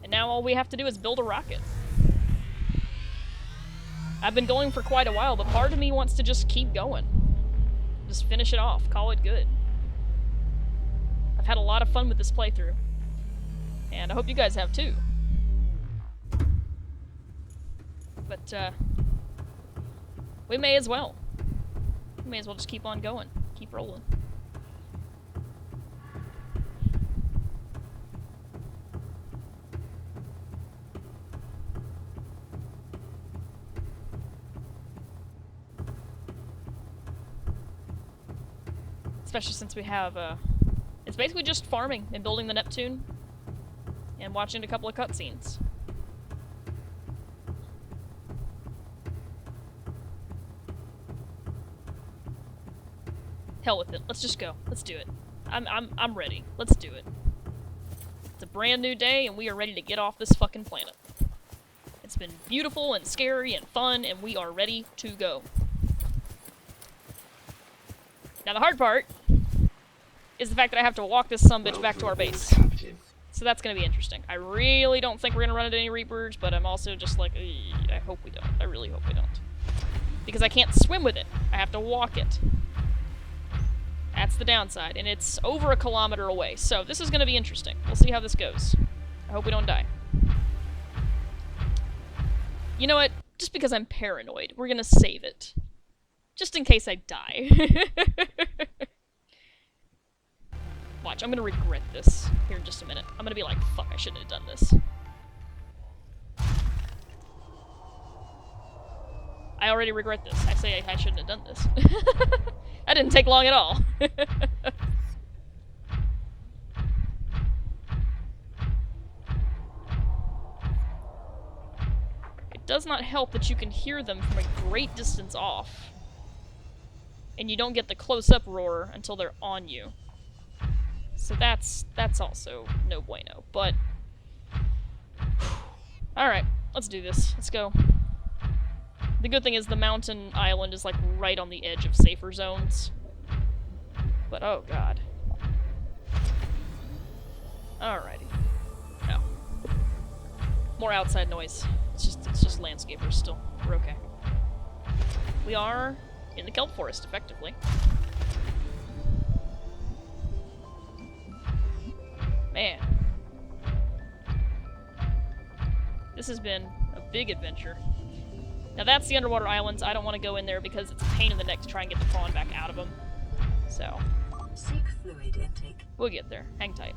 And now all we have to do is build a rocket. I've been going for quite a while, but part of me wants to just keep going. Just finish it off. Call it good. I've had a lot of fun with this playthrough. And I hope you guys have too. But, we may as well. We may as well just keep on going. Keep rolling. Especially since we have, it's basically just farming and building the Neptune and watching a couple of cutscenes. Hell with it. Let's just go. Let's do it. I'm ready. Let's do it. It's a brand new day and we are ready to get off this fucking planet. It's been beautiful and scary and fun and we are ready to go. Now the hard part is the fact that I have to walk this sumbitch back to our Welcome base. aboard, Captain. So that's gonna be interesting. I really don't think we're gonna run into any Reapers, but I'm also just like, I hope we don't. I really hope we don't. Because I can't swim with it. I have to walk it. That's the downside, and it's over 1 kilometer away, so this is gonna be interesting. We'll see how this goes. I hope we don't die. You know what? Just because I'm paranoid, we're gonna save it. Just in case I die. Watch, I'm gonna regret this here in just a minute. I'm gonna be like, fuck, I shouldn't have done this. I already regret this. I say I shouldn't have done this. That didn't take long at all. It does not help that you can hear them from a great distance off. And you don't get the close-up roar until they're on you. So that's also no bueno, but... Alright, let's do this. Let's go. The good thing is the mountain island is like right on the edge of safer zones. But oh god. Alrighty. No. More outside noise. It's just landscapers still. We're okay. We are in the kelp forest, effectively. Man. This has been a big adventure. Now that's the underwater islands. I don't want to go in there because it's a pain in the neck to try and get the prawn back out of them. So, Seek fluid intake. we'll get there. Hang tight.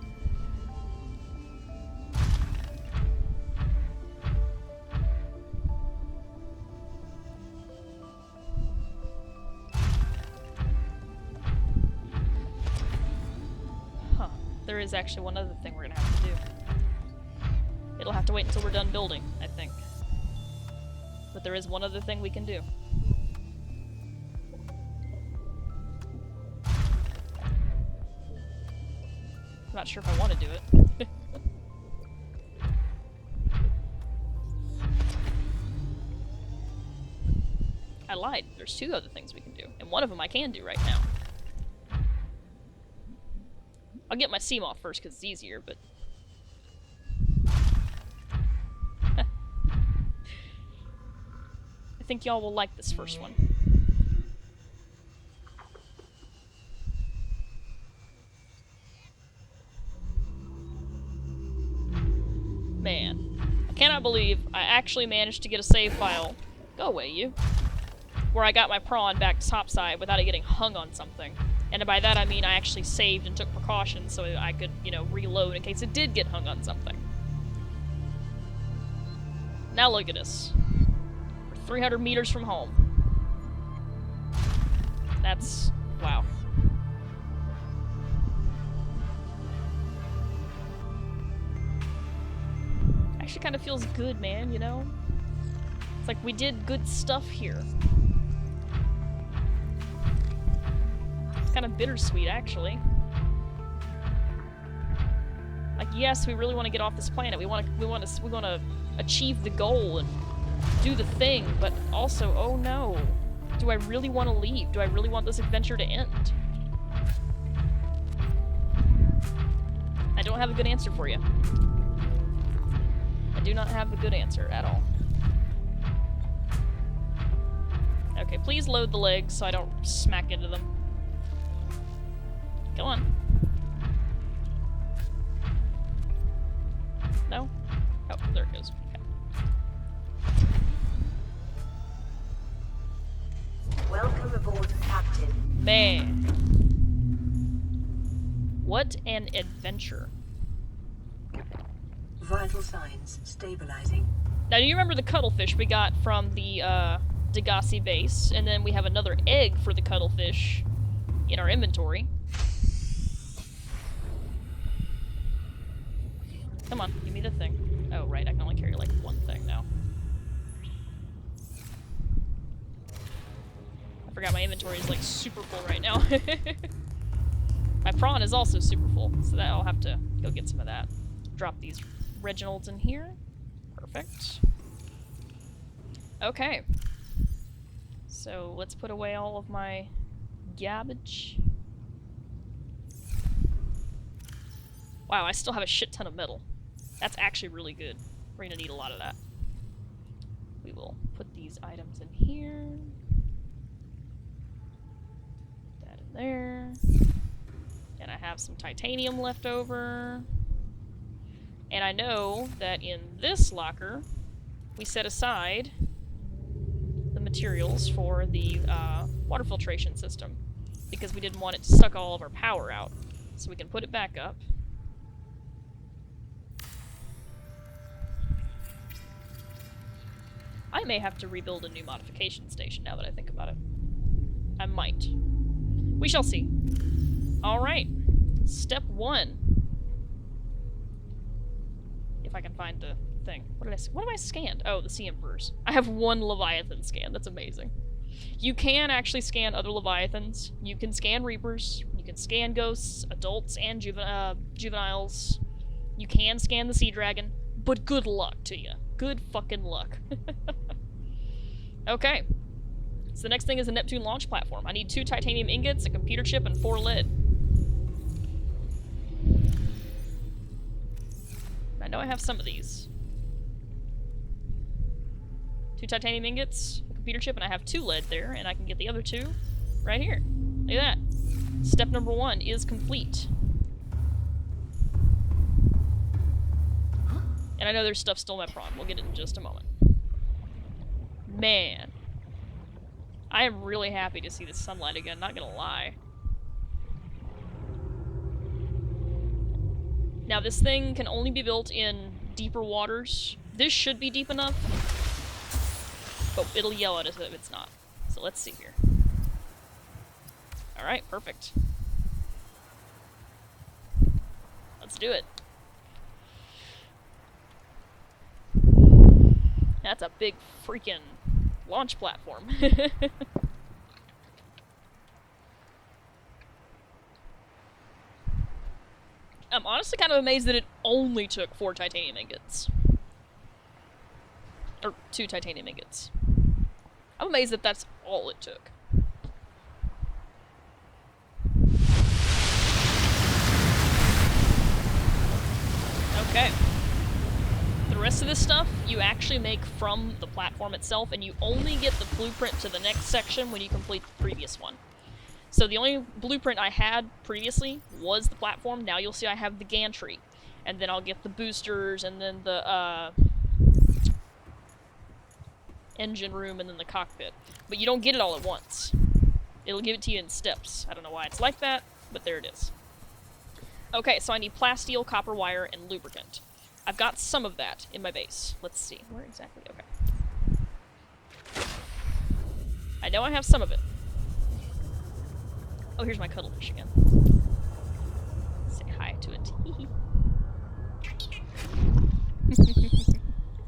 Huh. There is actually one other thing we're gonna have to do. It'll have to wait until we're done building, I think. But there is one other thing we can do. I'm not sure if I want to do it. I lied. There's 2 other things we can do, and one of them I can do right now. I'll get my seam off first because it's easier, but... I think y'all will like this first one. Man, I cannot believe I actually managed to get a save file. Go away, you. Where I got my prawn back to topside without it getting hung on something. And by that I mean I actually saved and took precautions so I could, you know, reload in case it did get hung on something. Now look at us. We're 300 meters from home. That's... wow. Actually kind of feels good, man, you know? It's like we did good stuff here. It's kind of bittersweet, actually. Like, yes, we really want to get off this planet. We want to achieve the goal and do the thing, but also, oh no. Do I really want to leave? Do I really want this adventure to end? I don't have a good answer for you. I do not have a good answer at all. Okay, please load the legs so I don't smack into them. Go on. No? Oh, there it goes. Okay. Welcome aboard, Captain. Man. What an adventure. Vital signs stabilizing. Now, do you remember the cuttlefish we got from the Degassi base? And then we have another egg for the cuttlefish in our inventory. Come on, give me the thing. Oh, right, I can only carry, like, one thing now. I forgot my inventory is, like, super full right now. My prawn is also super full, so that I'll have to go get some of that. Drop these Reginalds in here. Perfect. Okay. So, let's put away all of my garbage. Wow, I still have a shit ton of metal. That's actually really good. We're gonna need a lot of that. We will put these items in here. Put that in there. And I have some titanium left over. And I know that in this locker, we set aside the materials for the water filtration system. Because we didn't want it to suck all of our power out. So we can put it back up. I may have to rebuild a new modification station now that I think about it. I might. We shall see. Alright. Step 1. If I can find the thing. What have I scanned? Oh, the Sea Emperors. I have 1 Leviathan scan. That's amazing. You can actually scan other Leviathans. You can scan Reapers. You can scan ghosts, adults, and juveniles. You can scan the Sea Dragon. But good luck to you. Good fucking luck. Okay. So the next thing is a Neptune launch platform. I need 2 titanium ingots, a computer chip, and 4 lead. I know I have some of these. 2 titanium ingots, a computer chip, and I have 2 lead there, and I can get the other 2 right here. Look at that. Step number 1 is complete. And I know there's stuff still in my prawn. We'll get it in just a moment. Man. I am really happy to see the sunlight again, not gonna lie. Now this thing can only be built in deeper waters. This should be deep enough. But it'll yell at us if it's not. So let's see here. Alright, perfect. Let's do it. That's a big freaking launch platform. I'm honestly kind of amazed that it only took 4 titanium ingots. Or 2 titanium ingots. I'm amazed that that's all it took. Okay. The rest of this stuff you actually make from the platform itself, and you only get the blueprint to the next section when you complete the previous one. So the only blueprint I had previously was the platform. Now you'll see I have the gantry. And then I'll get the boosters, and then the engine room, and then the cockpit. But you don't get it all at once. It'll give it to you in steps. I don't know why it's like that, but there it is. Okay, so I need plasteel, copper wire, and lubricant. I've got some of that in my base. Let's see. Where exactly? Okay. I know I have some of it. Oh, here's my cuttlefish again. Say hi to it.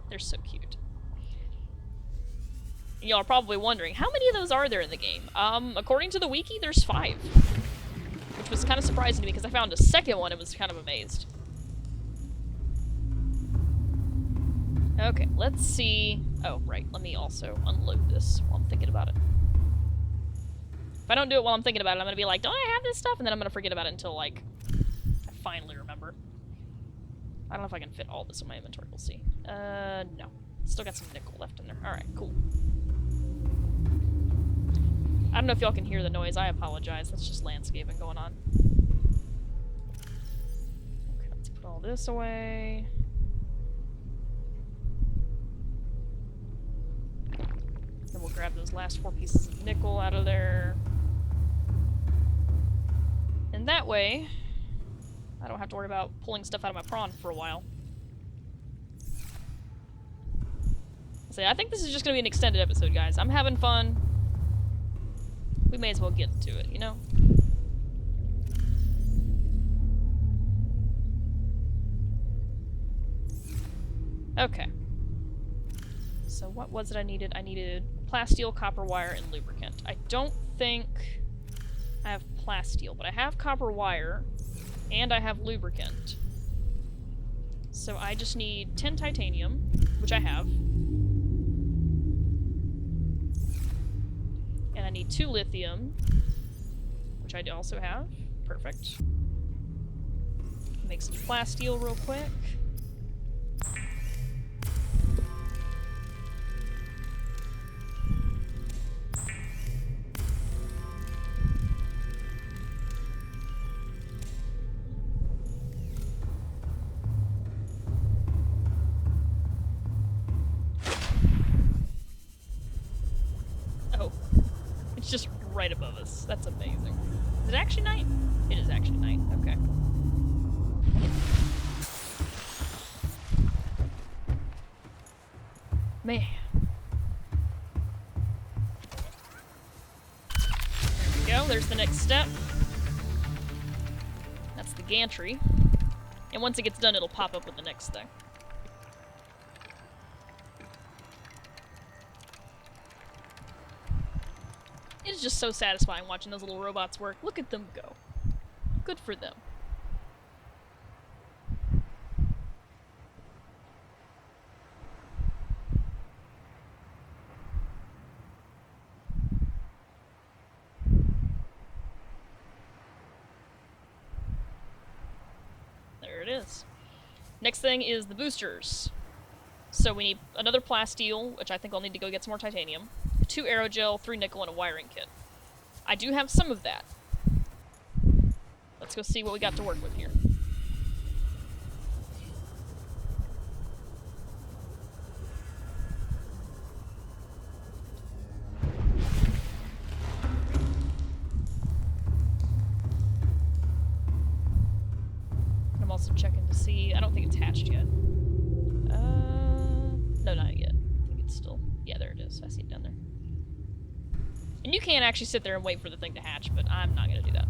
They're so cute. Y'all are probably wondering, how many of those are there in the game? According to the wiki, there's 5. Which was kind of surprising to me because I found a second one and was kind of amazed. Okay, let's see. Oh, right. Let me also unload this while I'm thinking about it. If I don't do it while I'm thinking about it, I'm gonna be like, don't I have this stuff? And then I'm gonna forget about it until, like, I finally remember. I don't know if I can fit all this in my inventory. We'll see. No. Still got some nickel left in there. Alright, cool. I don't know if y'all can hear the noise. I apologize. That's just landscaping going on. Okay, let's put all this away. Then we'll grab those last 4 pieces of nickel out of there. And that way, I don't have to worry about pulling stuff out of my prawn for a while. So I think this is just going to be an extended episode, guys. I'm having fun. We may as well get to it, you know? Okay. So what was it I needed? I needed plasteel, copper wire, and lubricant. I don't think I have plasteel, but I have copper wire, and I have lubricant. So I just need 10 titanium, which I have. And I need 2 lithium, which I also have. Perfect. make some plasteel real quick. Oh, it's just right above us. That's amazing. Is it actually night? It is actually night. Okay. Man. There we go. There's the next step. That's the gantry. And once it gets done, it'll pop up with the next thing. It's just so satisfying watching those little robots work. Look at them go. Good for them. There it is. Next thing is the boosters. So we need another plasteel, which I think I'll need to go get some more titanium, 2 aerogel, 3 nickel, and a wiring kit. I do have some of that. Let's go see what we got to work with here. I'm also checking to see. I don't think it's hatched yet. No, not yet. I think it's still. Yeah, there it is. I see it down there. And you can't actually sit there and wait for the thing to hatch, but I'm not gonna do that.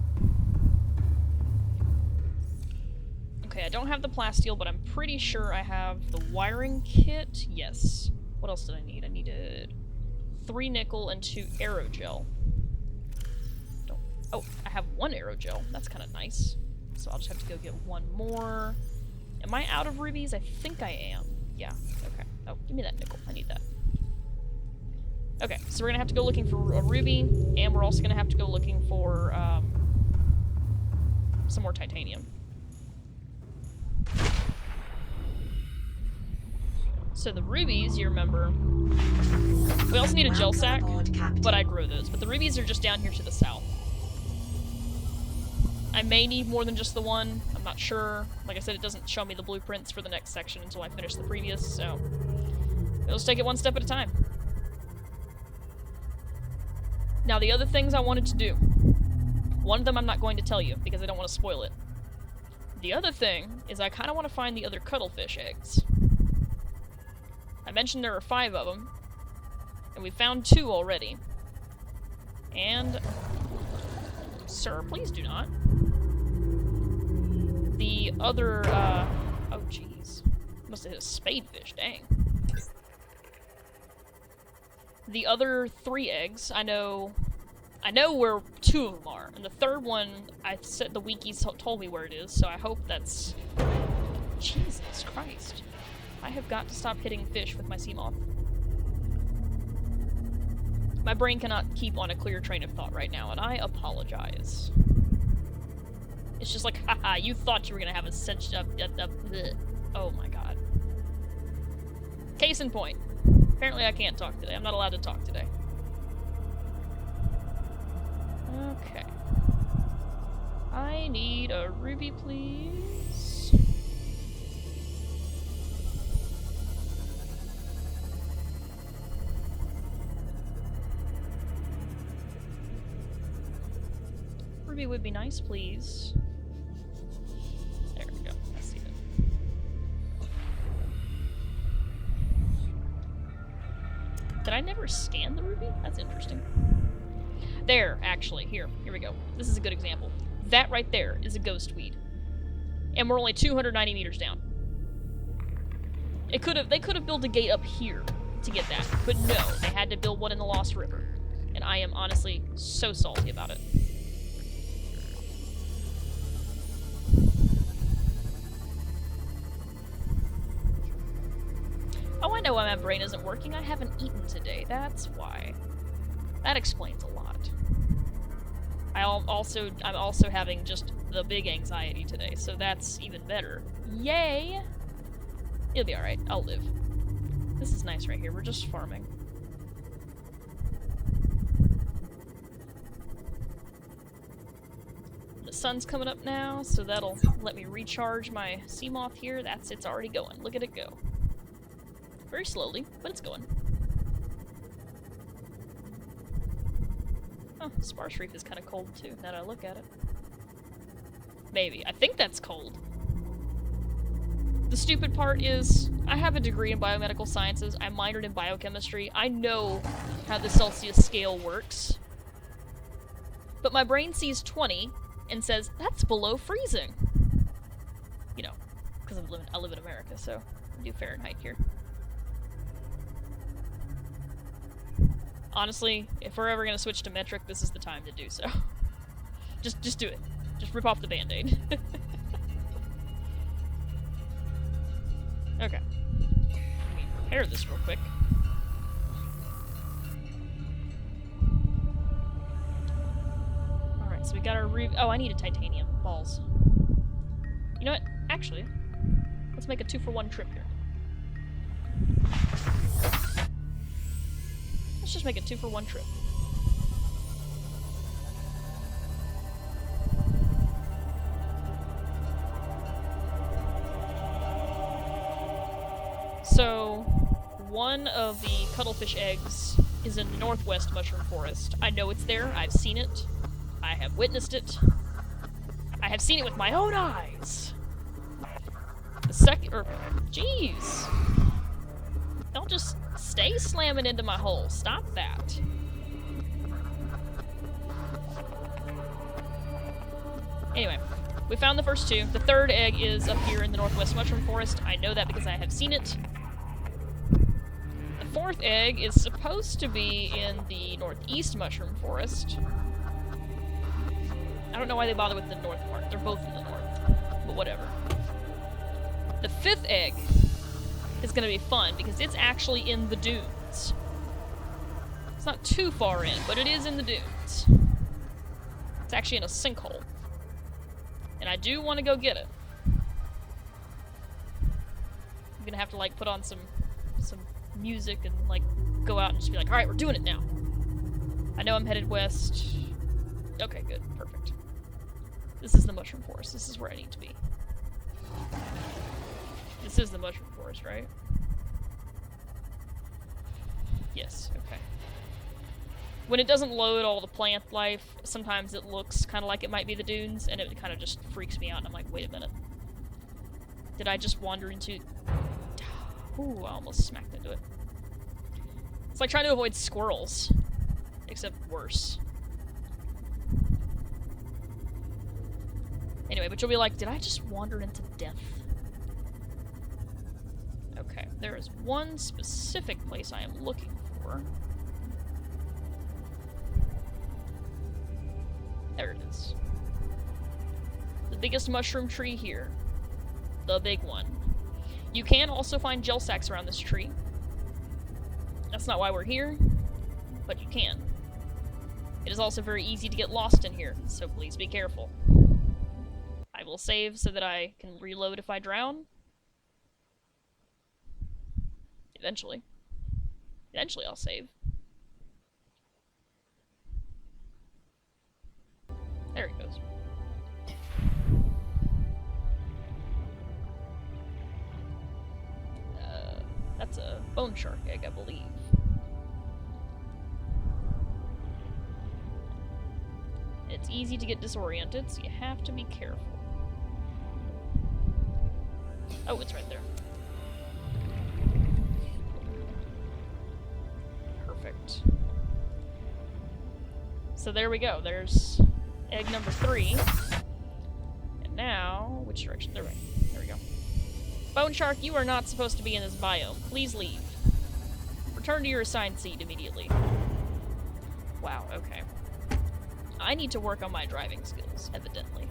Okay, I don't have the plasteel, but I'm pretty sure I have the wiring kit. Yes. What else did I need? I needed 3 nickel and 2 aerogel. Oh, I have 1 aerogel. That's kind of nice. So I'll just have to go get 1 more. Am I out of rubies? I think I am. Yeah, okay. Oh, give me that nickel. I need that. Okay, so we're gonna have to go looking for a ruby, and we're also gonna have to go looking for, some more titanium. So the rubies, you remember, we also need a gel sack, but I grow those. But the rubies are just down here to the south. I may need more than just the one. I'm not sure. Like I said, it doesn't show me the blueprints for the next section until I finish the previous, so we'll just take it one step at a time. Now, the other things I wanted to do. One of them I'm not going to tell you, because I don't want to spoil it. The other thing is I kind of want to find the other cuttlefish eggs. I mentioned there are 5 of them, and we found 2 already. And... Sir, please do not. The other, oh jeez. Must have hit a spadefish, dang. The other 3 eggs, I know where 2 of them are, and the third one, I said the wikis told me where it is, so I hope that's... Jesus Christ. I have got to stop hitting fish with my Seamoth. My brain cannot keep on a clear train of thought right now, and I apologize. It's just like, haha, you thought you were gonna have a such a oh my god. Case in point. Apparently I can't talk today. I'm not allowed to talk today. Okay. I need a ruby, please. Ruby would be nice, please. There we go. I see it. Did I never scan the ruby? That's interesting. There, actually. Here we go. This is a good example. That right there is a Ghostweed. And we're only 290 meters down. They could have built a gate up here to get that. But no, they had to build one in the Lost River. And I am honestly so salty about it. Oh, I know why my brain isn't working. I haven't eaten today. That's why. That explains a lot. I'm also having just the big anxiety today, so that's even better. Yay! It'll be alright. I'll live. This is nice right here. We're just farming. The sun's coming up now, so that'll let me recharge my sea moth here. It's already going. Look at it go. Very slowly, but it's going. Oh, Sparse Reef is kind of cold too, now that I look at it. Maybe. I think that's cold. The stupid part is, I have a degree in biomedical sciences, I minored in biochemistry, I know how the Celsius scale works. But my brain sees 20 and says, that's below freezing. You know, because I live in America, so I do Fahrenheit here. Honestly, if we're ever gonna switch to metric, this is the time to do so. Just do it. Just rip off the band-aid. Okay. Let me repair this real quick. Alright, so we got our oh, I need a titanium. Balls. You know what? Actually, let's make a 2-for-1 trip here. Let's just make a 2-for-1 trip. So, one of the cuttlefish eggs is in the northwest mushroom forest. I know it's there. I've seen it. I have witnessed it. I have seen it with my own eyes. The second, jeez. Don't just stay slamming into my hole. Stop that. Anyway, we found the first two. The third egg is up here in the northwest mushroom forest. I know that because I have seen it. The fourth egg is supposed to be in the northeast mushroom forest. I don't know why they bother with the north part. They're both in the north. But whatever. The fifth egg is going to be fun because it's actually in the dunes. It's not too far in, but it is in the dunes. It's actually in a sinkhole. And I do want to go get it. I'm gonna have to like put on some music and like go out and just be like, alright, we're doing it now. I know I'm headed west. Okay, good, perfect. This is the mushroom forest. This is where I need to be. This is the mushroom forest, right? Yes, okay. When it doesn't load all the plant life, sometimes it looks kind of like it might be the dunes, and it kind of just freaks me out, and I'm like, wait a minute. Did I just wander into... Ooh, I almost smacked into it. It's like trying to avoid squirrels, except worse. Anyway, but you'll be like, did I just wander into death? Okay, there is one specific place I am looking for. There it is. The biggest mushroom tree here. The big one. You can also find gel sacks around this tree. That's not why we're here, but you can. It is also very easy to get lost in here, so please be careful. I will save so that I can reload if I drown. Eventually. Eventually I'll save. There it goes. That's a bone shark egg, I believe. It's easy to get disoriented, so you have to be careful. Oh, it's right there. Perfect. So there we go. There's egg number 3. And now, which direction? There we go. Bone shark, you are not supposed to be in this biome. Please leave. Return to your assigned seat immediately. Wow, okay. I need to work on my driving skills, evidently.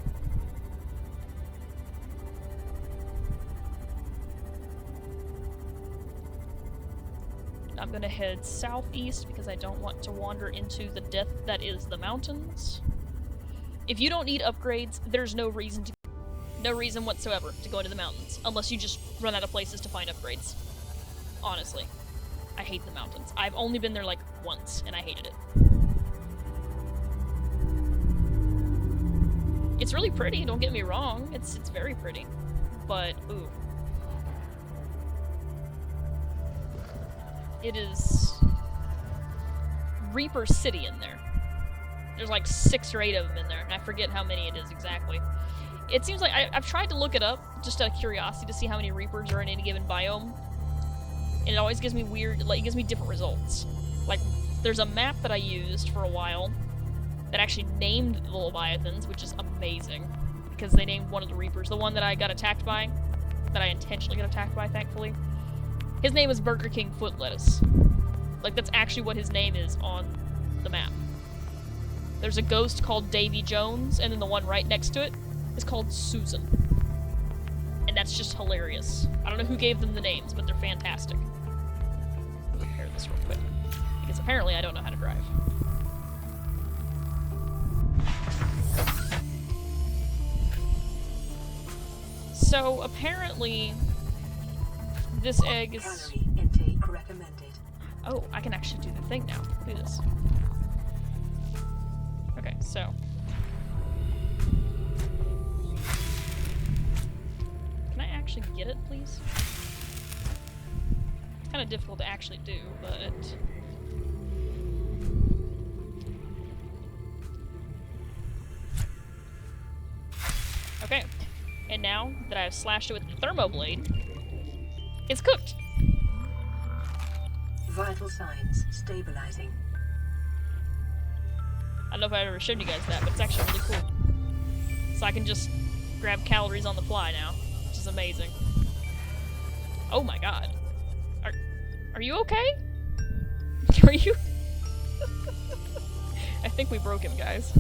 I'm gonna head southeast because I don't want to wander into the death that is the mountains. If you don't need upgrades, there's no reason whatsoever to go into the mountains, unless you just run out of places to find upgrades. Honestly. I hate the mountains. I've only been there like once, and I hated it. It's really pretty, don't get me wrong. It's very pretty. But, ooh. It is Reaper City in there. There's like 6 or 8 of them in there, and I forget how many it is exactly. It seems like I've tried to look it up, just out of curiosity, to see how many Reapers are in any given biome. And it always gives me it gives me different results. Like, there's a map that I used for a while that actually named the Leviathans, which is amazing. Because they named one of the Reapers. The one that I got attacked by, that I intentionally got attacked by, thankfully. His name is Burger King Foot Lettuce. Like, that's actually what his name is on the map. There's a ghost called Davy Jones, and then the one right next to it is called Susan. And that's just hilarious. I don't know who gave them the names, but they're fantastic. Let me repair this real quick. Because apparently I don't know how to drive. So, apparently, this egg is... Calorie intake recommended. Oh, I can actually do the thing now. Look at this. Okay, so... Can I actually get it, please? It's kind of difficult to actually do, but... Okay. And now that I've slashed it with the thermoblade, it's cooked! Vital signs stabilizing. I don't know if I ever showed you guys that, but it's actually really cool. So I can just grab calories on the fly now, which is amazing. Oh my god. Are you okay? Are you? I think we broke him, guys.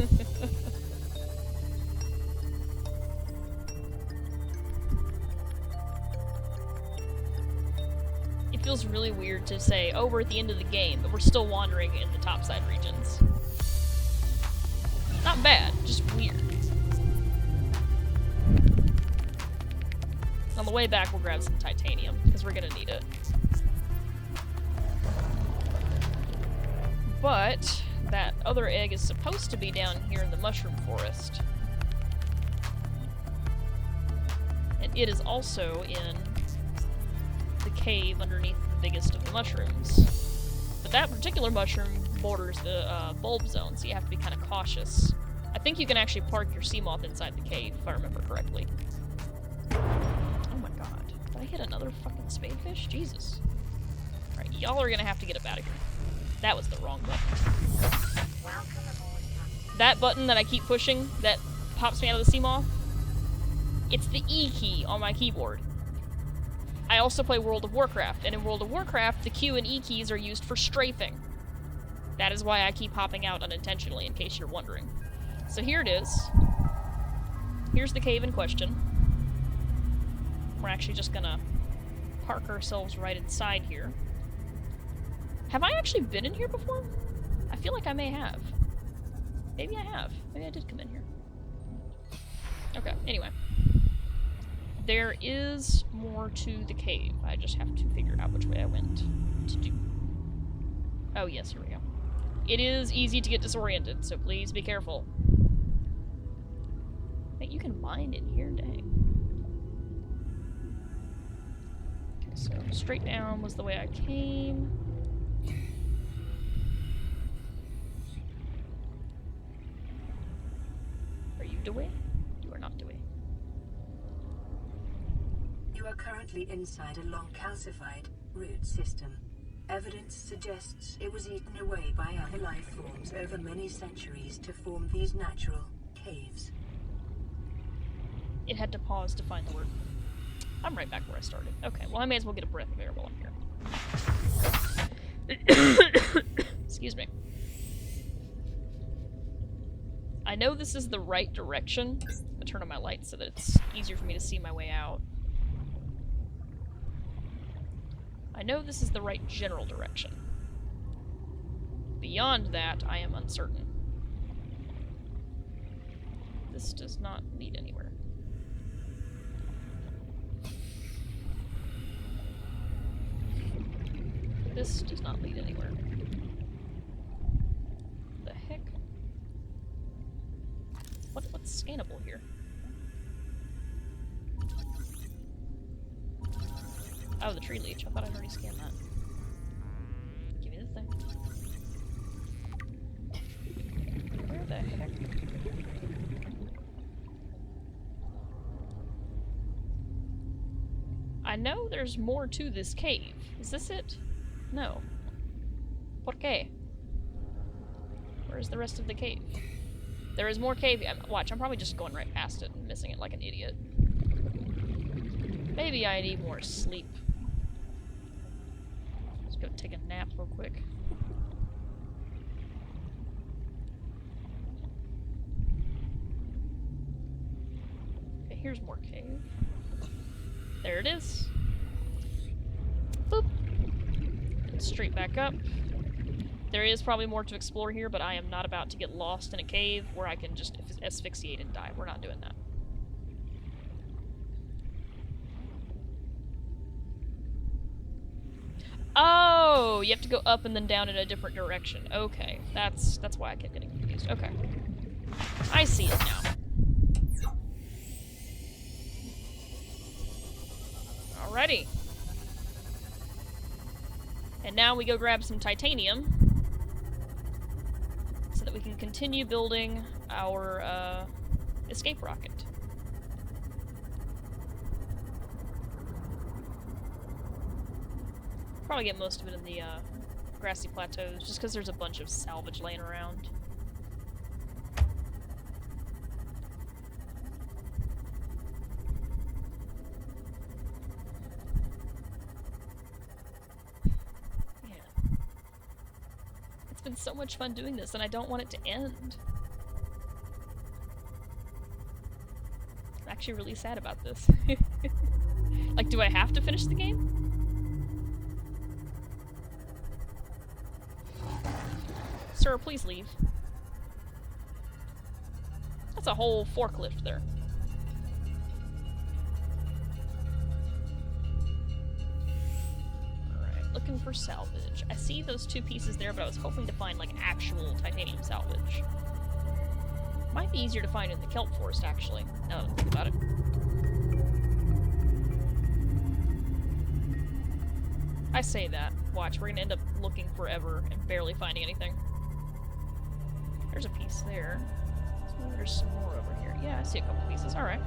It feels really weird to say, oh, we're at the end of the game, but we're still wandering in the topside regions. Not bad, just weird. On the way back, we'll grab some titanium, because we're gonna need it. But that other egg is supposed to be down here in the mushroom forest. And it is also in the cave underneath the biggest of the mushrooms. But that particular mushroom borders the bulb zone, so you have to be kind of cautious. I think you can actually park your sea moth inside the cave, if I remember correctly. Oh my god. Did I hit another fucking spadefish? Jesus. Alright, y'all are gonna have to get up out of here. That was the wrong button. That button that I keep pushing, that pops me out of the sea moth, it's the E key on my keyboard. I also play World of Warcraft, and in World of Warcraft, the Q and E keys are used for strafing. That is why I keep hopping out unintentionally, in case you're wondering. So here it is. Here's the cave in question. We're actually just gonna park ourselves right inside here. Have I actually been in here before? I feel like I may have. Maybe I have. Maybe I did come in here. Okay, anyway. There is more to the cave. I just have to figure out which way I went to do. Oh yes, here we go. It is easy to get disoriented, so please be careful. Wait, you can mine in here? Dang. Okay, so straight down was the way I came. Are you Dewey? You are not Dewey. You are currently inside a long calcified root system. Evidence suggests it was eaten away by other life forms over many centuries to form these natural caves. It had to pause to find the word. I'm right back where I started. Okay, well I may as well get a breath of air while I'm here. Excuse me. I know this is the right direction. I'm gonna turn on my lights so that it's easier for me to see my way out. I know this is the right general direction. Beyond that, I am uncertain. This does not lead anywhere. This does not lead anywhere. The heck? What's scannable here? Oh, the tree leech. I thought I'd already scanned that. Give me the thing. Where the heck? I know there's more to this cave. Is this it? No. ¿Por qué? Where's the rest of the cave? There is more cave. Watch, I'm probably just going right past it and missing it like an idiot. Maybe I need more sleep. Let's go take a nap real quick. Okay, here's more cave. There it is. Boop. And straight back up. There is probably more to explore here, but I am not about to get lost in a cave where I can just asphyxiate and die. We're not doing that. Oh, you have to go up and then down in a different direction. Okay, that's why I kept getting confused. Okay. I see it now. Alrighty. And now we go grab some titanium so that we can continue building our escape rocket. Probably get most of it in the grassy plateaus, just because there's a bunch of salvage laying around. It's been so much fun doing this, and I don't want it to end. I'm actually really sad about this. Like, do I have to finish the game? Sir, please leave. That's a whole forklift there. Alright, looking for salvage. I see those two pieces there, but I was hoping to find, like, actual titanium salvage. Might be easier to find in the kelp forest, actually, now that I think about it. I say that. Watch, we're gonna end up looking forever and barely finding anything. There's a piece there. So there's some more over here. Yeah, I see a couple pieces. Alright. Is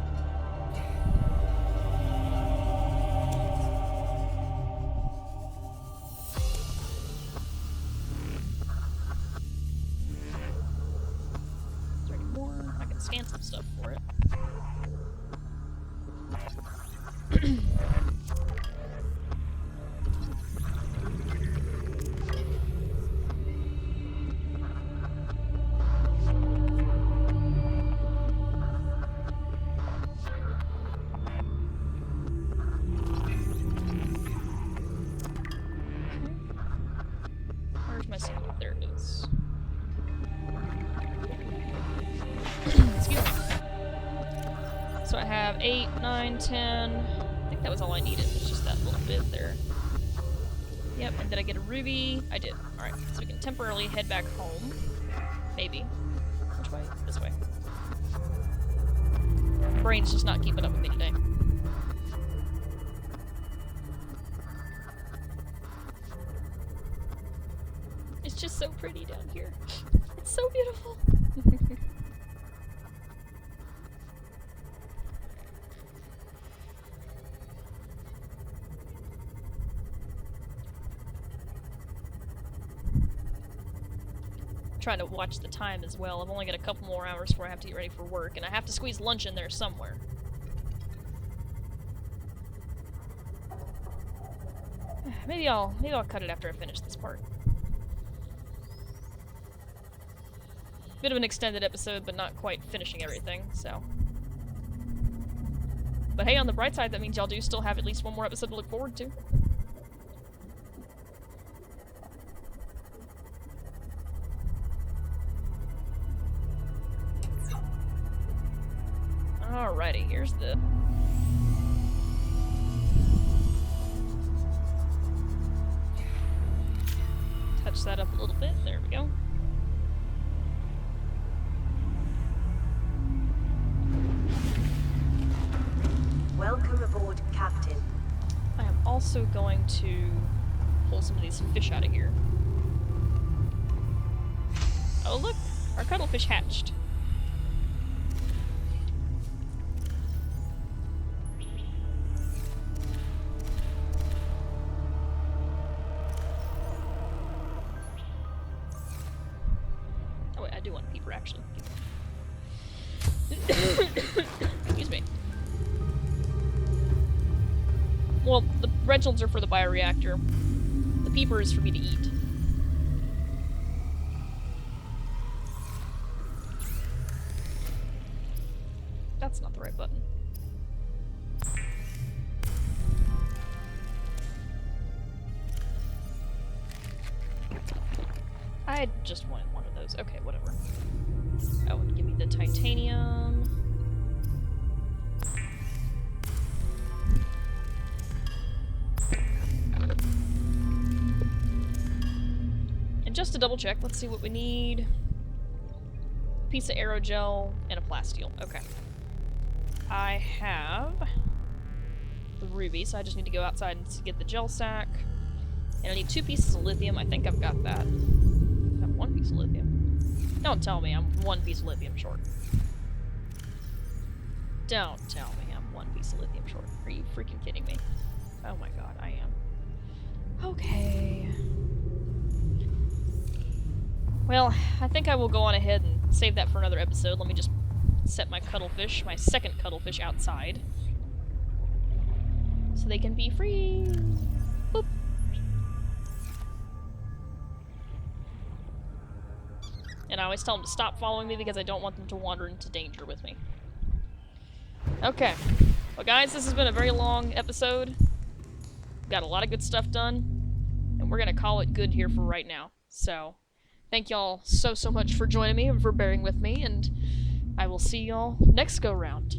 there any more? I can scan some stuff for it. So I have 8, 9, 10. I think that was all I needed. It's just that little bit there. Yep, and did I get a ruby? I did. Alright, so we can temporarily head back home. Maybe. Which way? This way. Brain's just not keeping up with me today. It's just so pretty down here. It's so beautiful. Trying to watch the time as well. I've only got a couple more hours before I have to get ready for work, and I have to squeeze lunch in there somewhere. Maybe I'll cut it after I finish this part. Bit of an extended episode, but not quite finishing everything, so. But hey, on the bright side, that means y'all do still have at least one more episode to look forward to. Alrighty, here's the... Touch that up a little bit. There we go. Welcome aboard, Captain. I am also going to pull some of these fish out of here. Oh look! Our cuttlefish hatched. Oh wait, I do want a peeper actually. Excuse me. Well, the red shells are for the bioreactor. The peeper is for me to eat. That's not the right button. I just wanted one of those. Okay, whatever. Oh, and give me the titanium. And just to double check, let's see what we need. Piece of aerogel and a plasteel. Okay. I have the ruby, so I just need to go outside and get the gel sack. And I need 2 pieces of lithium. I think I've got that. I have 1 piece of lithium. Don't tell me I'm 1 piece of lithium short. Don't tell me I'm 1 piece of lithium short. Are you freaking kidding me? Oh my god, I am. Okay. Well, I think I will go on ahead and save that for another episode. Let me just set my cuttlefish, my second cuttlefish, outside. So they can be free. Boop. And I always tell them to stop following me because I don't want them to wander into danger with me. Okay. Well guys, this has been a very long episode. Got a lot of good stuff done. And we're gonna call it good here for right now. So, thank y'all so much for joining me and for bearing with me, and I will see y'all next go round.